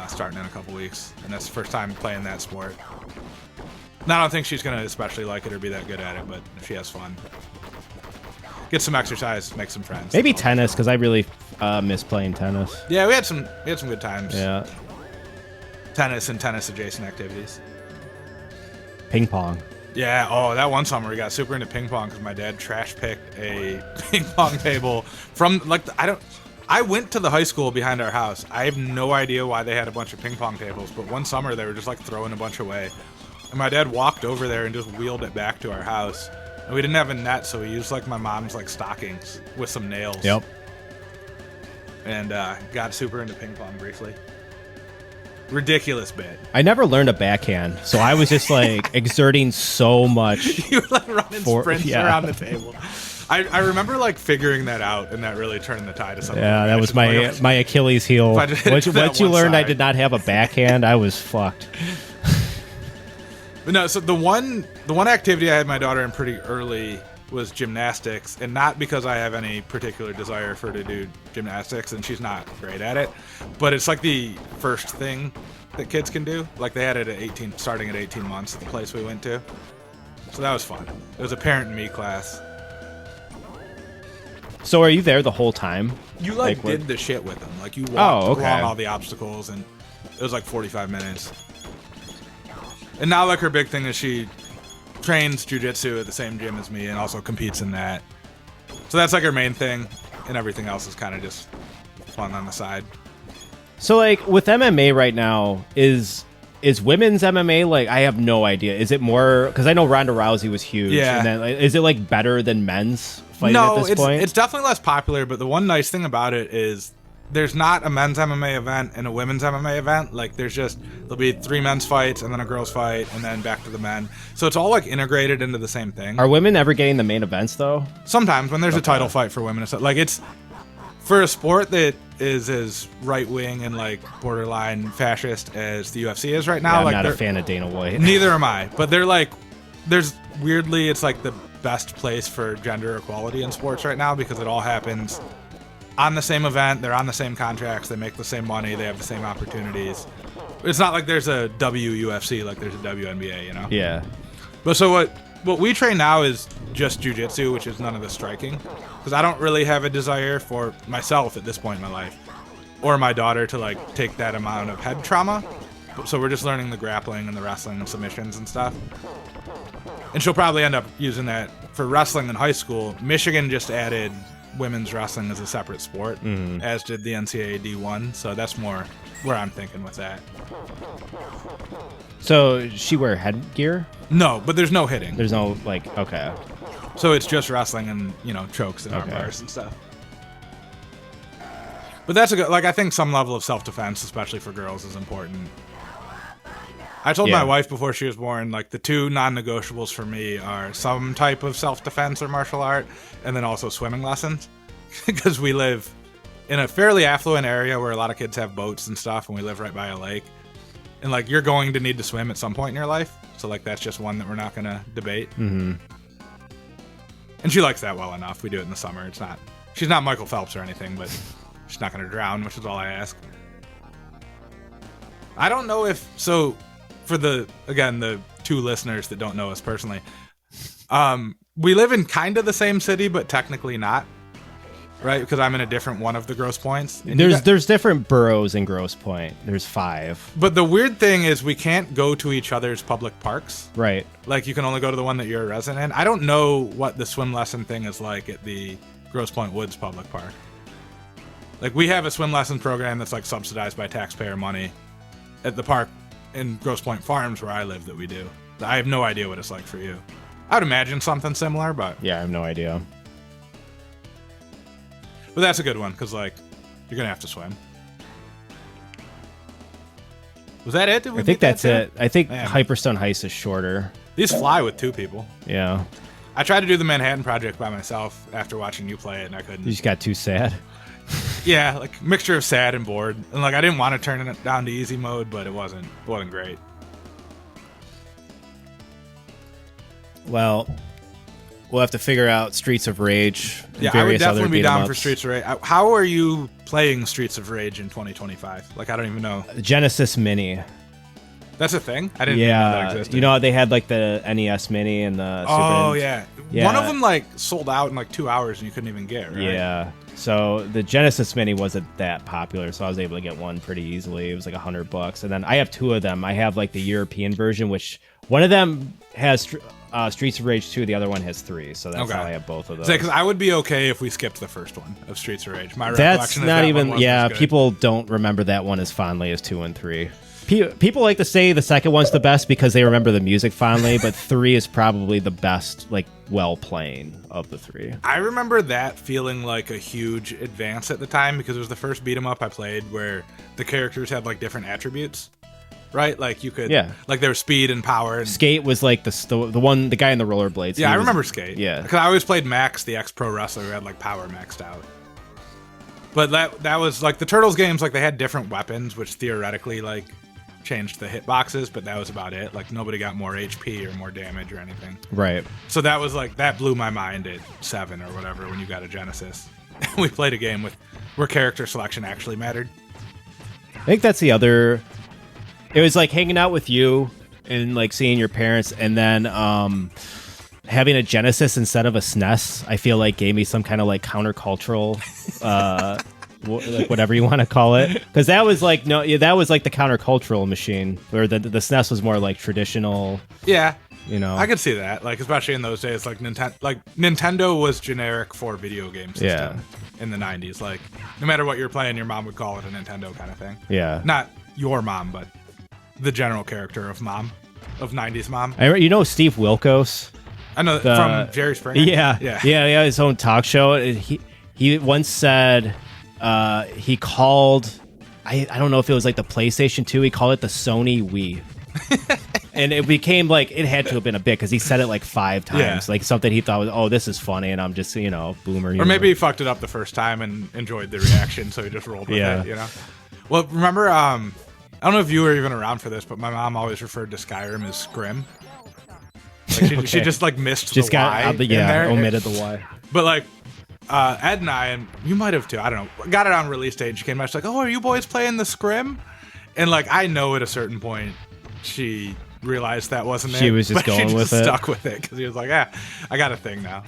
starting in a couple weeks, and that's the first time playing that sport. Now, I don't think she's going to especially like it or be that good at it, but if she has fun. Get some exercise, make some friends. Maybe tennis, because I really miss playing tennis. Yeah, we had some good times. Yeah. Tennis and tennis-adjacent activities. Ping pong. Yeah, oh, that one summer we got super into ping pong because my dad trash picked a ping pong table from, like, I went to the high school behind our house. I have no idea why they had a bunch of ping pong tables, but one summer they were just, like, throwing a bunch away. And my dad walked over there and just wheeled it back to our house. And we didn't have a net, so we used, like, my mom's, like, stockings with some nails. Yep. And got super into ping pong briefly. Ridiculous bit. I never learned a backhand, so I was just like exerting so much. You were like running sprints around the table. I remember like figuring that out, and that really turned the tide of something. Yeah, that was my Achilles heel. Once you learned I did not have a backhand, I was fucked. But no, so the one activity I had my daughter in pretty early was gymnastics, and not because I have any particular desire for her to do gymnastics, and she's not great at it, but it's like the first thing that kids can do. Like they had it at 18, starting at 18 months at the place we went to. So that was fun. It was a parent and me class. So are you there the whole time? You like did the shit with them. Like you walked along all the obstacles, and it was like 45 minutes. And now like her big thing is she trains jiu-jitsu at the same gym as me and also competes in that. So that's like her main thing, and everything else is kind of just fun on the side. So like with MMA right now, is women's MMA, like, I have no idea. Is it more, because I know Ronda Rousey was huge. Yeah. And then, like, is it like better than men's fighting at this point? It's definitely less popular, but the one nice thing about it is there's not a men's MMA event and a women's MMA event. Like there'll be 3 men's fights and then a girls fight and then back to the men. So it's all like integrated into the same thing. Are women ever getting the main events though? Sometimes when there's a title fight for women, like it's for a sport that is as right wing and like borderline fascist as the UFC is right now. Yeah, I'm like not a fan of Dana White. Neither am I. But they're like, it's like the best place for gender equality in sports right now because it all happens on the same event, they're on the same contracts, they make the same money, they have the same opportunities. It's not like there's a WUFC like there's a WNBA, you know? Yeah. But so what we train now is just jiu-jitsu, which is none of the striking. Because I don't really have a desire for myself at this point in my life, or my daughter to like take that amount of head trauma. So we're just learning the grappling and the wrestling and submissions and stuff. And she'll probably end up using that for wrestling in high school. Michigan just added women's wrestling as a separate sport, as did the NCAA D1, so that's more where I'm thinking with that. So she wear headgear? No, but there's no hitting. There's no, like, okay. So it's just wrestling and, chokes and arm bars and stuff. But that's a good, I think some level of self-defense, especially for girls, is important. I told my wife before she was born, like, the 2 non-negotiables for me are some type of self-defense or martial art, and then also swimming lessons. Because we live in a fairly affluent area where a lot of kids have boats and stuff, and we live right by a lake. And, like, you're going to need to swim at some point in your life. So, like, that's just one that we're not going to debate. Mm-hmm. And she likes that well enough. We do it in the summer. She's not Michael Phelps or anything, but she's not going to drown, which is all I ask. I don't know for the 2 listeners that don't know us personally, we live in kind of the same city, but technically not, right? Because I'm in a different one of the Grosse Points. There's different boroughs in Grosse Pointe. There's 5. But the weird thing is we can't go to each other's public parks. Right. Like you can only go to the one that you're a resident in. I don't know what the swim lesson thing is like at the Grosse Pointe Woods Public Park. Like we have a swim lesson program that's like subsidized by taxpayer money at the park in Grosse Pointe Farms where I live that we do. I have no idea what it's like for you. I would imagine something similar, but yeah, I have no idea. But that's a good one because like you're gonna have to swim. Was that it? I think that's it. I think Hyperstone Heist is shorter. These fly with 2 people. Yeah. I tried to do the Manhattan Project by myself after watching you play it, and I couldn't. You just got too sad. Yeah, like mixture of sad and bored, and like I didn't want to turn it down to easy mode, but it wasn't great. Well, we'll have to figure out Streets of Rage. And yeah, I would definitely other be down for beat-em-ups. Streets of Rage. How are you playing Streets of Rage in 2025? Like I don't even know. Genesis Mini. That's a thing? I didn't even know that existed. You know, they had like the NES Mini and the Super yeah. One of them like sold out in like 2 hours and you couldn't even get, right? Yeah. So the Genesis Mini wasn't that popular, so I was able to get one pretty easily. It was like $100, and then I have 2 of them. I have like the European version, which One of them has Streets of Rage 2. The other one has 3. So that's how I have both of those. Because I would be okay if we skipped the first one of Streets of Rage. My That's recollection not is even. that Yeah, people don't remember that one as fondly as 2 and 3. People like to say the second one's the best because they remember the music fondly, but 3 is probably the best, like, well playing of the 3. I remember that feeling like a huge advance at the time because it was the first beat 'em up I played where the characters had like different attributes, right? Like you could, like there was speed and power. And, Skate was like the guy in the rollerblades. Yeah, I remember Skate. Yeah, because I always played Max, the ex-pro wrestler who had like power maxed out. But that was like the Turtles games. Like they had different weapons, which theoretically like changed the hitboxes, but that was about it. Like nobody got more HP or more damage or anything. Right. So that was like that blew my mind at 7 or whatever when you got a Genesis. We played a game where character selection actually mattered. I think that's the other. It was like hanging out with you and like seeing your parents, and then having a Genesis instead of a SNES. I feel like gave me some kind of like countercultural. Like whatever you want to call it, because that was like that was like the countercultural machine, where the SNES was more like traditional. Yeah, you know, I could see that. Like especially in those days, like Nintendo was generic for video game system in the 90s. Like no matter what you're playing, your mom would call it a Nintendo kind of thing. Yeah, not your mom, but the general character of mom, of 90s mom. You know Steve Wilkos. I know from Jerry Springer. Yeah. His own talk show. He once said. He called, I don't know if it was like the PlayStation 2, he called it the Sony Wii. And it became like, it had to have been a bit because he said it like 5 times. Like something he thought was, oh, this is funny, and I'm just, boomer. Or maybe he fucked it up the first time and enjoyed the reaction, so he just rolled with it, Well, remember, I don't know if you were even around for this, but my mom always referred to Skyrim as Scrim. Like she just like missed the Y in there. Omitted the Y. But like, Ed and I, and you might have too, I don't know, got it on release day, and she came out, she's like, oh, are you boys playing the Scrim? And like, I know at a certain point she realized that wasn't it. She was just going with it. Stuck with it, because he was like, I got a thing now.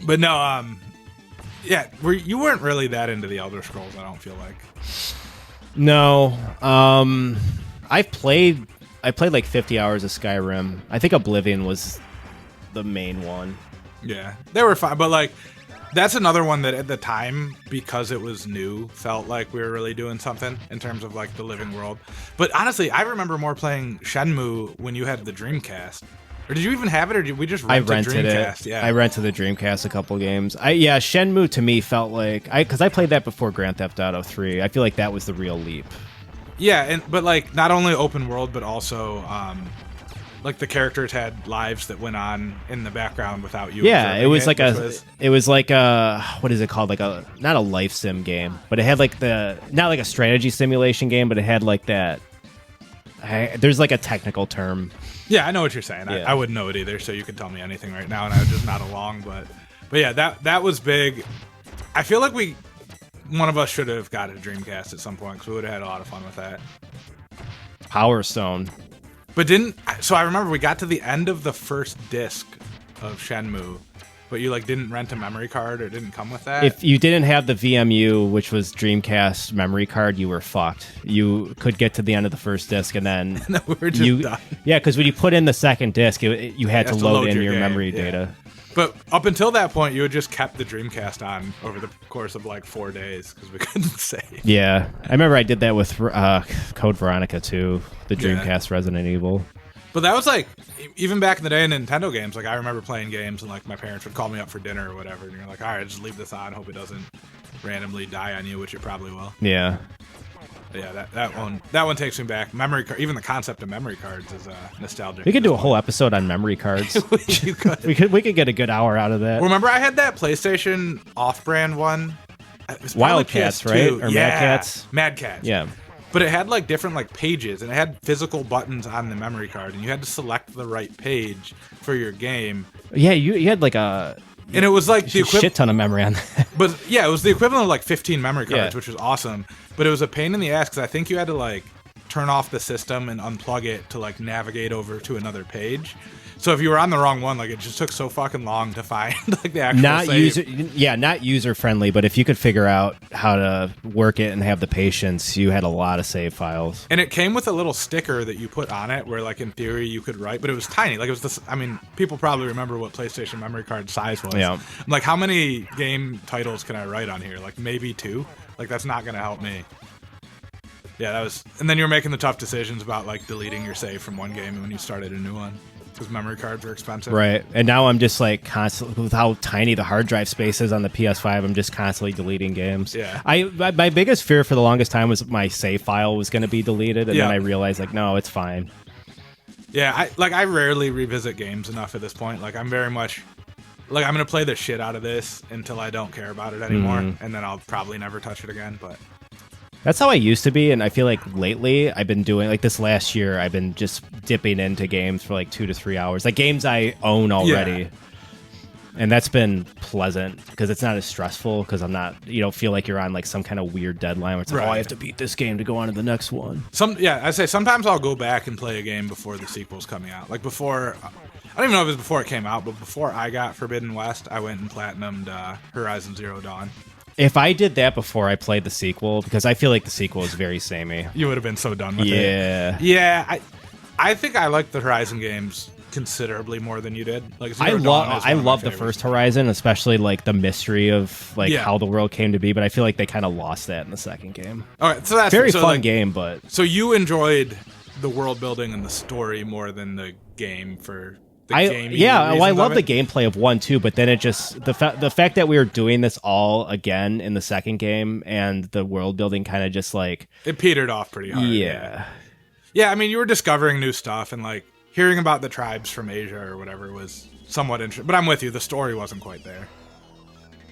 But no, you weren't really that into the Elder Scrolls, I don't feel like. No. I played like 50 hours of Skyrim. I think Oblivion was the main one. Yeah, they were fine, but like that's another one that at the time, because it was new, felt like we were really doing something in terms of like the living world. But honestly, I remember more playing Shenmue when you had the Dreamcast. Or did you even have it, or did we just rent rented the Dreamcast? It. Yeah, I rented the Dreamcast a couple games. Shenmue to me felt like because I played that before Grand Theft Auto 3. I feel like that was the real leap. Yeah, but like not only open world, but also like the characters had lives that went on in the background without you. Yeah, it was like what is it called? Like not a life sim game, but it had like not like a strategy simulation game, but it had like that. There's like a technical term. Yeah, I know what you're saying. Yeah. I wouldn't know it either, so you could tell me anything right now, and I would just nod along. But yeah, that was big. I feel like one of us should have got a Dreamcast at some point because we would have had a lot of fun with that. Power Stone. But so I remember we got to the end of the first disc of Shenmue, but you like didn't rent a memory card or didn't come with that? If you didn't have the VMU, which was Dreamcast memory card, you were fucked. You could get to the end of the first disc and then we were just done. Yeah, because when you put in the second disc, you had to load in your memory data. But up until that point, you had just kept the Dreamcast on over the course of like 4 days because we couldn't save. Yeah, I remember I did that with Code Veronica too, the Dreamcast Resident Evil. But that was like, even back in the day in Nintendo games, like I remember playing games and like my parents would call me up for dinner or whatever, and you're like, all right, just leave this on, hope it doesn't randomly die on you, which it probably will. Yeah. But yeah, that one takes me back. Memory card, even the concept of memory cards is nostalgic. We could do a whole episode on memory cards. You could. we could get a good hour out of that. Remember, I had that PlayStation off-brand one. Wildcats, right? Or Mad Cats? Mad Cats. Yeah. But it had like different like pages, and it had physical buttons on the memory card, and you had to select the right page for your game. Yeah, you had like a. And it was like the shit ton of memory on that. But yeah, it was the equivalent of like 15 memory cards, which was awesome. But it was a pain in the ass because I think you had to like turn off the system and unplug it to like navigate over to another page. So if you were on the wrong one, like it just took so fucking long to find like the actual save. Not user friendly, but if you could figure out how to work it and have the patience, you had a lot of save files. And it came with a little sticker that you put on it where like in theory you could write, but it was tiny. Like it was this, I mean, people probably remember what PlayStation memory card size was. Yeah. I'm like, how many game titles can I write on here? Like maybe 2? Like that's not going to help me. Yeah, that was, and then you were making the tough decisions about like deleting your save from one game when you started a new one. Because memory cards are expensive. Right. And now I'm just like constantly, with how tiny the hard drive space is on the PS5, I'm just constantly deleting games. Yeah. My biggest fear for the longest time was my save file was going to be deleted. And then I realized, like, no, it's fine. Yeah. I rarely revisit games enough at this point. Like, I'm very much, like, I'm going to play the shit out of this until I don't care about it anymore. And then I'll probably never touch it again. But that's how I used to be, and I feel like lately I've been doing, like this last year, I've been just dipping into games for like 2 to 3 hours. Like games I own already. Yeah. And that's been pleasant because it's not as stressful because I'm not, you don't feel like you're on like some kind of weird deadline where it's like, oh, I have to beat this game to go on to the next one. I say sometimes I'll go back and play a game before the sequel's coming out. Like before, I don't even know if it was before it came out, but before I got Forbidden West, I went and platinumed Horizon Zero Dawn. If I did that before I played the sequel, because I feel like the sequel is very samey. You would have been so done with it. Yeah. Yeah, I think I like the Horizon games considerably more than you did. Like I love the first Horizon, especially like the mystery of like how the world came to be, but I feel like they kind of lost that in the second game. All right, so that's very fun game, but so you enjoyed the world building and the story more than the game for I love the gameplay of 1 too, but then it just the fact that we were doing this all again in the second game and the world building kind of just like it petered off pretty hard. Yeah, I mean you were discovering new stuff and like hearing about the tribes from Asia or whatever was somewhat interesting. But I'm with you, the story wasn't quite there.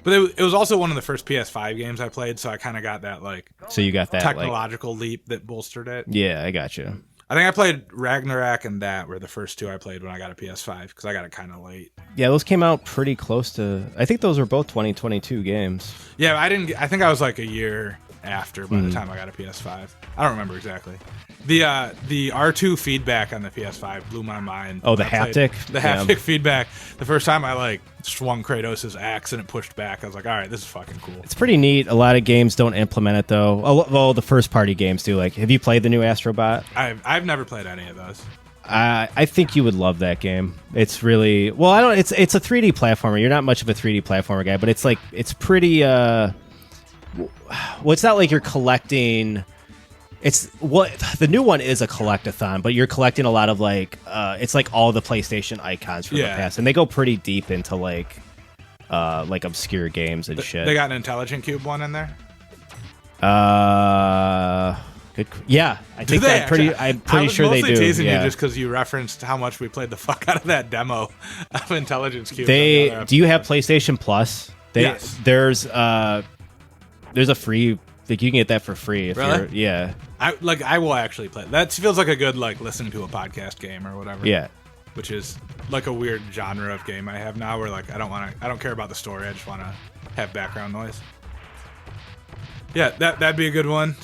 But it was also one of the first PS5 games I played, so I kind of got that like so you got that technological leap that bolstered it. Yeah, I got you. I think I played Ragnarok and that were the first 2 I played when I got a PS5 because I got it kind of late. Yeah, those came out pretty close to. I think those were both 2022 games. Yeah, I think I was like a year after by the time I got a PS5. I don't remember exactly. The R2 feedback on the PS5 blew my mind. Oh, the haptic? The haptic feedback. The first time I like swung Kratos' axe and it pushed back, I was like, all right, this is fucking cool. It's pretty neat. A lot of games don't implement it though. Well, the first party games do. Like, have you played the new Astro Bot? I've never played any of those. I think you would love that game. It's really well. It's a 3D platformer. You're not much of a 3D platformer guy, but it's like it's pretty. Well, it's not like you're collecting. It's what the new one is a collectathon, but you're collecting a lot of like it's like all the PlayStation icons from the past, and they go pretty deep into like obscure games and shit. They got an Intelligent Cube one in there. Good. Yeah, I think that I'm pretty sure they do. I was mostly teasing you just because you referenced how much we played the fuck out of that demo of Intelligence Cube. Do you have PlayStation Plus? Yes. There's a free. Like you can get that for free if you're I will actually play. That feels like a good like listening to a podcast game or whatever. Yeah. Which is like a weird genre of game I have now where like I don't care about the story, I just wanna have background noise. Yeah, that'd be a good one.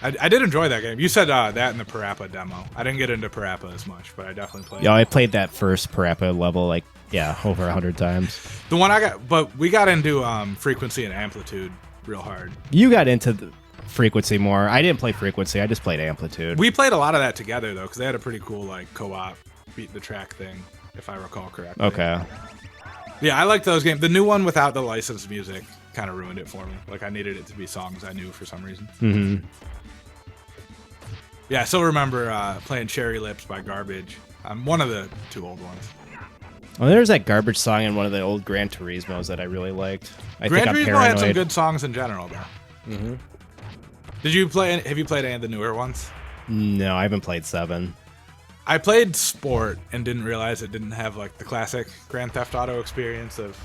I did enjoy that game. You said that in the Parappa demo. I didn't get into Parappa as much, but I definitely played. Yeah, I played that first Parappa level like over 100 times. The one we got into Frequency and Amplitude real hard. You got into the Frequency more. I didn't play Frequency. I just played Amplitude. We played a lot of that together though, because they had a pretty cool like co-op beat the track thing, if I recall correctly. Okay. Yeah, I liked those games. The new one without the licensed music kind of ruined it for me. Like I needed it to be songs I knew for some reason. Mm-hmm. Yeah, I still remember playing Cherry Lips by Garbage. One of the 2 old ones. Well, there's that Garbage song in one of the old Gran Turismos that I really liked. Gran Turismo had some good songs in general, though. Mm-hmm. Have you played any of the newer ones? No, I haven't played 7. I played Sport and didn't realize it didn't have like the classic Grand Theft Auto experience of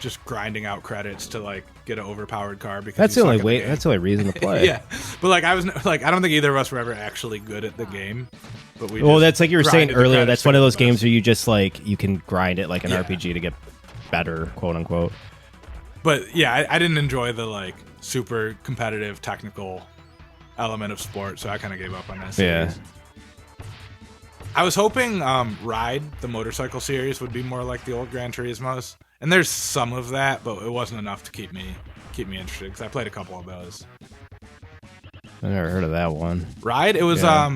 just grinding out credits to like get an overpowered car because that's the only way. That's the only reason to play. Yeah, but like I don't think either of us were ever actually good at the game. But that's like you were saying earlier. That's one of those games where you just like you can grind it like an RPG to get better, quote unquote. But yeah, I didn't enjoy the like super competitive technical element of Sport, so I kind of gave up on that series. I was hoping Ride, the motorcycle series, would be more like the old Gran Turismos. And there's some of that, but it wasn't enough to keep me interested, because I played a couple of those. I never heard of that one. Ride? It was, I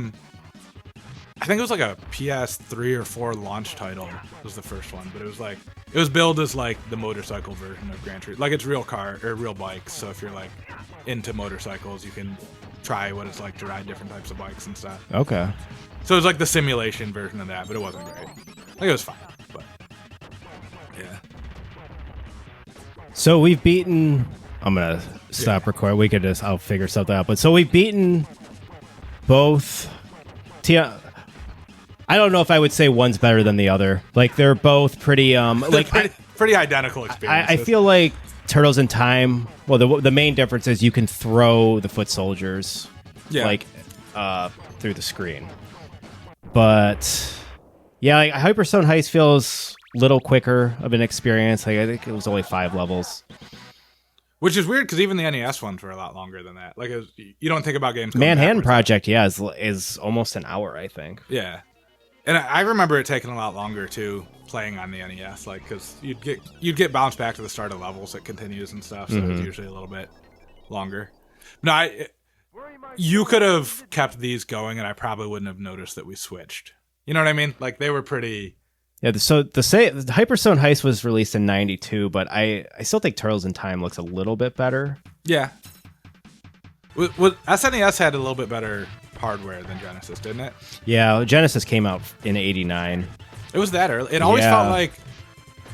think it was like a PS3 or 4 launch title was the first one, but it was billed as like the motorcycle version of Gran Turismo. Like it's real bikes, so if you're like into motorcycles, you can try what it's like to ride different types of bikes and stuff. Okay. So it was like the simulation version of that, but it wasn't great. Like it was fine, but yeah. So we've beaten. I'm gonna stop recording. We could I'll figure something out. But so we've beaten both. I don't know if I would say one's better than the other. Like they're both pretty like pretty identical experiences. I feel like Turtles in Time. Well, the main difference is you can throw the foot soldiers like through the screen. But yeah, like, Hyperstone Heist feels a little quicker of an experience. Like I think it was only 5 levels. Which is weird because even the NES ones were a lot longer than that. Like you don't think about games. Manhattan Project, is almost an hour, I think. Yeah, and I remember it taking a lot longer too, playing on the NES. Like because you'd get bounced back to the start of levels that continues and stuff, so it's usually a little bit longer. No, you could have kept these going, and I probably wouldn't have noticed that we switched. You know what I mean? Like they were pretty. Yeah, so the Hyperstone Heist was released in '92, but I still think Turtles in Time looks a little bit better. Yeah. SNES had a little bit better hardware than Genesis, didn't it? Yeah, Genesis came out in '89. It was that early. It always felt like...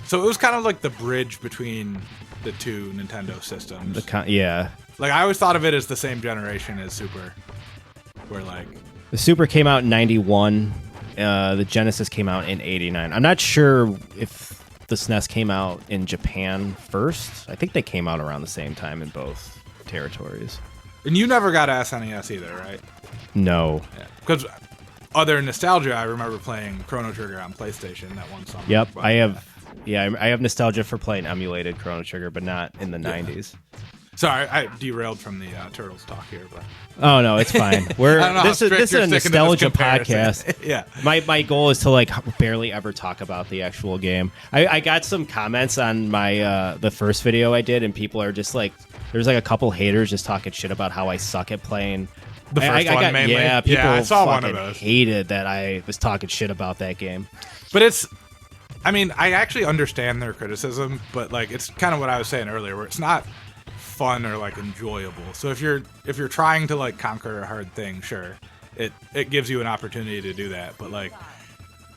So it was kind of like the bridge between the two Nintendo systems. Like, I always thought of it as the same generation as Super. Where, like... The Super came out in '91. The Genesis came out in '89. I'm not sure if the SNES came out in Japan first. I think they came out around the same time in both territories. And you never got SNES either, right? No. Because other nostalgia, I remember playing Chrono Trigger on PlayStation that one summer. Yep, I have. Yeah, I have nostalgia for playing emulated Chrono Trigger, but not in the '90s. Sorry, I derailed from the Turtles talk here, but oh no, it's fine. This is a nostalgia podcast. Yeah, my goal is to like barely ever talk about the actual game. I got some comments on my the first video I did, and people are just like, there's like a couple haters just talking shit about how I suck at playing. The first one mainly. Yeah, people I saw one of those. Hated that I was talking shit about that game. But I mean, I actually understand their criticism, but like it's kind of what I was saying earlier, where it's not fun or like enjoyable. So if you're trying to like conquer a hard thing, sure, it gives you an opportunity to do that. But like,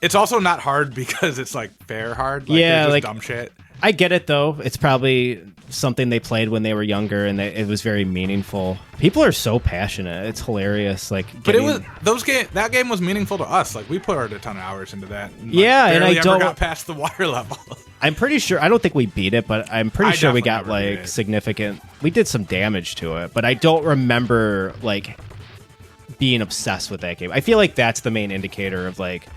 it's also not hard because it's like fair hard. Like, yeah, just like dumb shit. I get it though. It's probably something they played when they were younger, and it was very meaningful. People are so passionate; it's hilarious. Like, but it was that game was meaningful to us. Like we put a ton of hours into that. And, yeah, like, and I don't got past the water level. I'm pretty sure. I don't think we beat it, but I'm pretty sure we got like significant. We did some damage to it, but I don't remember like being obsessed with that game. I feel like that's the main indicator of like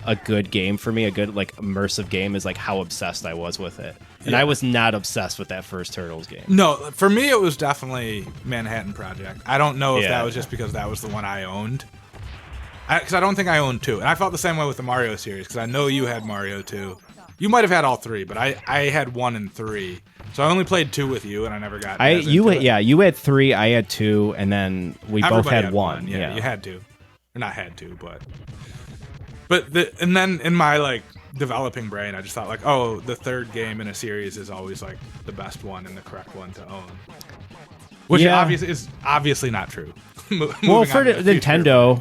a good game for me. A good like immersive game is like how obsessed I was with it, and I was not obsessed with that first Turtles game. No, for me it was definitely Manhattan Project. I don't know if that was just because that was the one I owned. Because I don't think I owned 2, and I felt the same way with the Mario series. Because I know you had Mario 2. You might have had all 3, but I had 1 and 3. So I only played 2 with you, and I never got. You had 3, I had 2, and then we both had 1. Yeah, you had to, or not had to, but and then in my like developing brain, I just thought like, oh, the third game in a series is always like the best one and the correct one to own, which is obviously not true. Well, for Nintendo,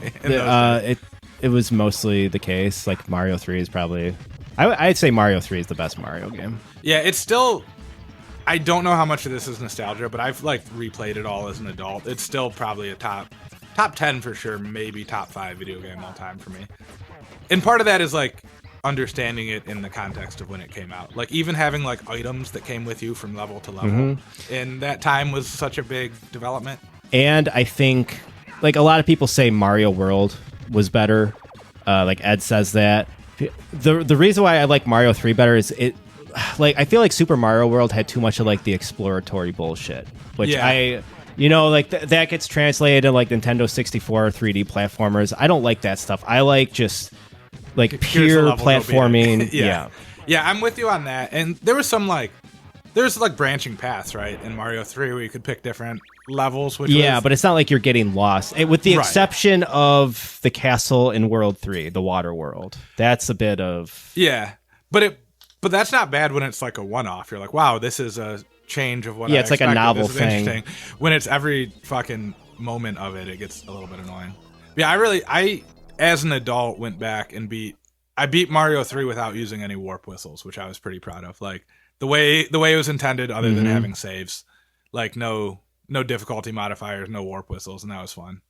it was mostly the case. Like Mario 3 is probably. I'd say Mario 3 is the best Mario game. Yeah, it's still... I don't know how much of this is nostalgia, but I've like replayed it all as an adult. It's still probably a top 10 for sure, maybe top 5 video game all time for me. And part of that is like understanding it in the context of when it came out. Like even having like items that came with you from level to level in that time was such a big development. And I think like a lot of people say Mario World was better. Like Ed says that. The reason why I like Mario 3 better is it like I feel like Super Mario World had too much of like the exploratory bullshit, which like that gets translated to like Nintendo 64 3D platformers. I don't like that stuff. I like just like Here's the pure level, go beat it. platforming. Yeah, I'm with you on that. And there was some there's branching paths, right, in Mario 3 where you could pick different levels. Which was, but it's not like you're getting lost. With the Right. exception of the castle in World 3, the water world. That's a bit of... Yeah, but that's not bad when it's like a one-off. You're like, wow, this is a change of what I it's like a expected. novel This is thing. interesting. When it's every fucking moment of it gets a little bit annoying. Yeah, I as an adult went back and beat Mario 3 without using any warp whistles, which I was pretty proud of. Like the way it was intended, other than having saves, like no difficulty modifiers, no warp whistles, and that was fun.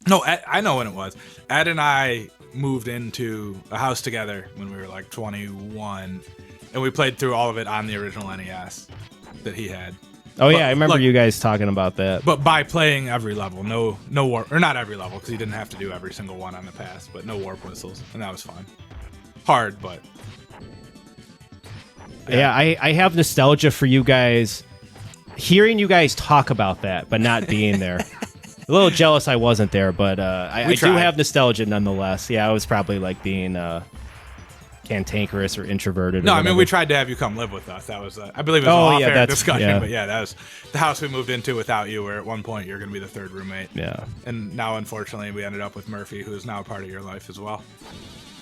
No, I know when it was. Ed and I moved into a house together when we were like 21, and we played through all of it on the original NES that he had. Oh, yeah, I remember you guys talking about that. But by playing every level, no warp, or not every level, because he didn't have to do every single one on the pass, but no warp whistles, and that was fun. Hard, but... Yeah, I have nostalgia for you guys, hearing you guys talk about that, but not being there. A little jealous I wasn't there, but I do have nostalgia nonetheless. Yeah, I was probably like being cantankerous or introverted. No, or I mean, whatever. we tried to have you come live with us. That was, I believe it was an off-air discussion, but yeah, that was the house we moved into without you, where at one point you're going to be the third roommate. Yeah. And now, unfortunately, we ended up with Murphy, who is now a part of your life as well.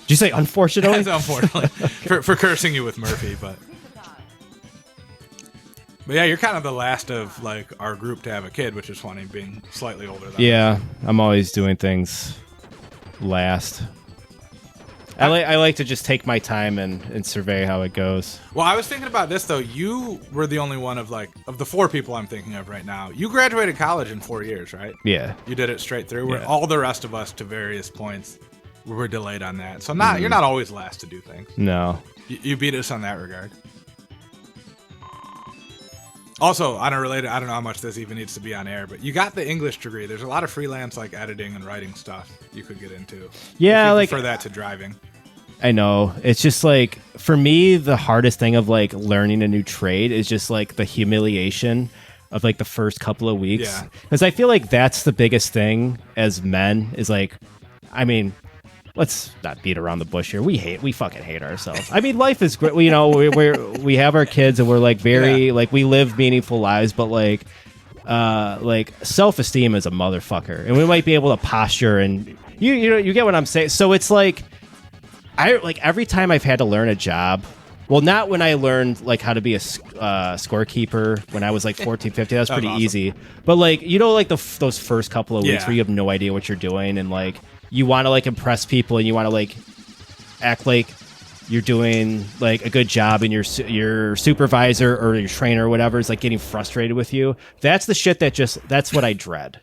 Did you say unfortunately? Unfortunately. for cursing you with Murphy, but yeah, you're kind of the last of like our group to have a kid, which is funny, being slightly older than us. I'm always doing things last. I like to just take my time and survey how it goes. Well, I was thinking about this though. You were the only one of the 4 people I'm thinking of right now. You graduated college in 4 years, right? Yeah. You did it straight through. Where Yeah. all the rest of us, to various points, were delayed on that. So you're not always last to do things. No. You beat us on that regard. Also, unrelated, I don't know how much this even needs to be on air, but you got the English degree. There's a lot of freelance like editing and writing stuff you could get into. Yeah, if you like prefer that to driving. I know. It's just like, for me, the hardest thing of like learning a new trade is just like the humiliation of like the first couple of weeks. Yeah. Because I feel like that's the biggest thing as men is like, I mean, let's not beat around the bush here. We fucking hate ourselves. I mean, life is great. You know, we have our kids and we're like very like we live meaningful lives, but like self-esteem is a motherfucker, and we might be able to posture and you get what I'm saying. So it's like every time I've had to learn a job. Well, not when I learned like how to be a scorekeeper when I was like 14, 15. That was pretty awesome. easy. But like like those first couple of weeks Yeah. where you have no idea what you're doing and like you want to like impress people and you want to like act like you're doing like a good job and your supervisor or your trainer or whatever is like getting frustrated with you. That's the shit that's what I dread.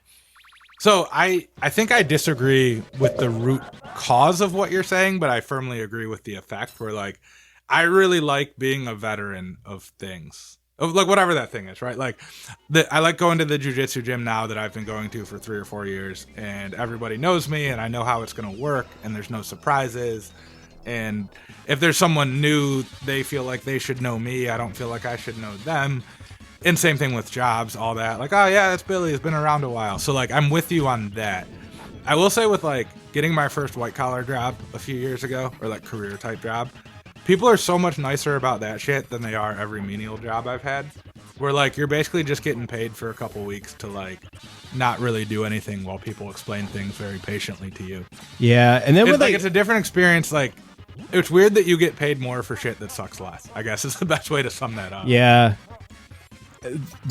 So I think I disagree with the root cause of what you're saying, but I firmly agree with the effect where like I really like being a veteran of things. Of like whatever that thing is, right? Like I like going to the jiu-jitsu gym now that I've been going to for 3 or 4 years, and everybody knows me and I know how it's going to work and there's no surprises. And if there's someone new, they feel like they should know me. I don't feel like I should know them. And same thing with jobs, all that. Like, oh yeah, that's Billy. He's been around a while. So like, I'm with you on that. I will say with like getting my first white collar job a few years ago, or like career type job, people are so much nicer about that shit than they are every menial job I've had. Where like you're basically just getting paid for a couple weeks to like not really do anything while people explain things very patiently to you. Yeah, and then It's like it's a different experience. Like it's weird that you get paid more for shit that sucks less, I guess is the best way to sum that up. Yeah.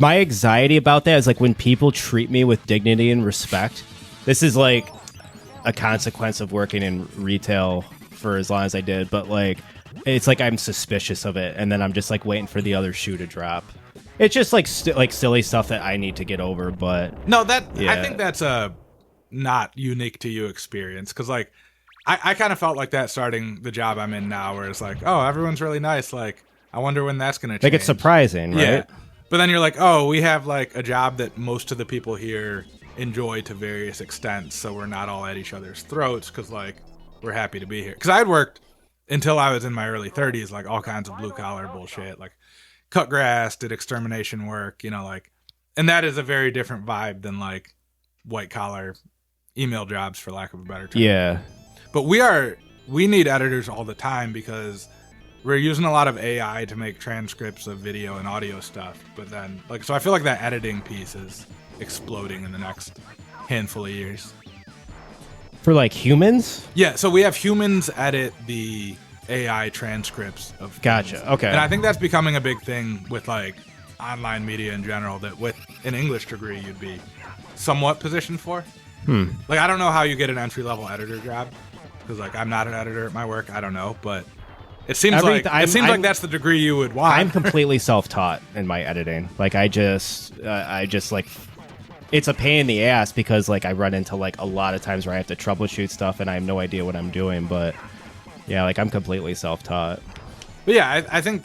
My anxiety about that is like when people treat me with dignity and respect. This is like a consequence of working in retail for as long as I did, but like it's like I'm suspicious of it, and then I'm just like waiting for the other shoe to drop. It's just like like silly stuff that I need to get over, but No, I Yeah. think that's a not unique to you experience, because like I kind of felt like that starting the job I'm in now, where it's like, oh, everyone's really nice. Like, I wonder when that's gonna change. like it's surprising, right? Yeah. But then you're like, oh, we have like a job that most of the people here enjoy to various extents, so we're not all at each other's throats because like we're happy to be here. Because I'd worked until I was in my early 30s, like all kinds of blue collar bullshit, like cut grass, did extermination work, like, and that is a very different vibe than like white collar email jobs, for lack of a better term. Yeah. But we are we need editors all the time because we're using a lot of AI to make transcripts of video and audio stuff. But then, like, so I feel like that editing piece is exploding in the next handful of years. For like humans? Yeah, so we have humans edit the AI transcripts of things. Gotcha. Okay. And I think that's becoming a big thing with like online media in general, that with an English degree you'd be somewhat positioned for. Like, I don't know how you get an entry-level editor job, because like I'm not an editor at my work. I don't know, but it seems like that's the degree you would want. I'm completely self-taught in my editing. Like I just like, it's a pain in the ass because like I run into like a lot of times where I have to troubleshoot stuff and I have no idea what I'm doing. But yeah, like I'm completely self-taught. But yeah, I think,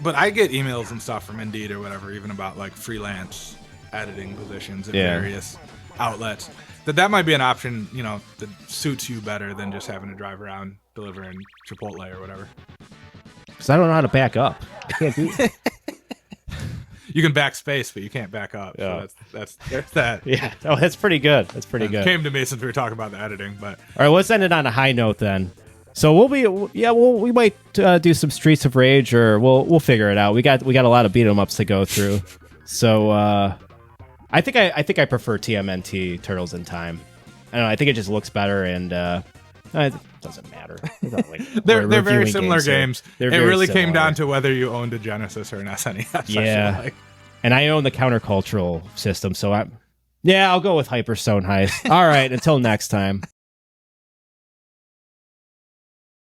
but I get emails and stuff from Indeed or whatever, even about like freelance editing positions at various outlets. That might be an option, you know, that suits you better than just having to drive around delivering Chipotle or whatever. Because I don't know how to back up. I can't do that. You can backspace, but you can't back up. Yeah. So there's that. Yeah. Oh, that's pretty good. That's pretty good. Came to me since we were talking about the editing, but all right, let's end it on a high note then. So we might do some Streets of Rage, or we'll figure it out. We got a lot of beat 'em ups to go through. So I think I prefer TMNT Turtles in Time. I don't know. I think it just looks better, and it doesn't matter. They're very similar games. It really came down to whether you owned a Genesis or an SNES. Yeah, I feel like. And I own the countercultural system, so I'll go with Hyperstone Heist. All right, until next time.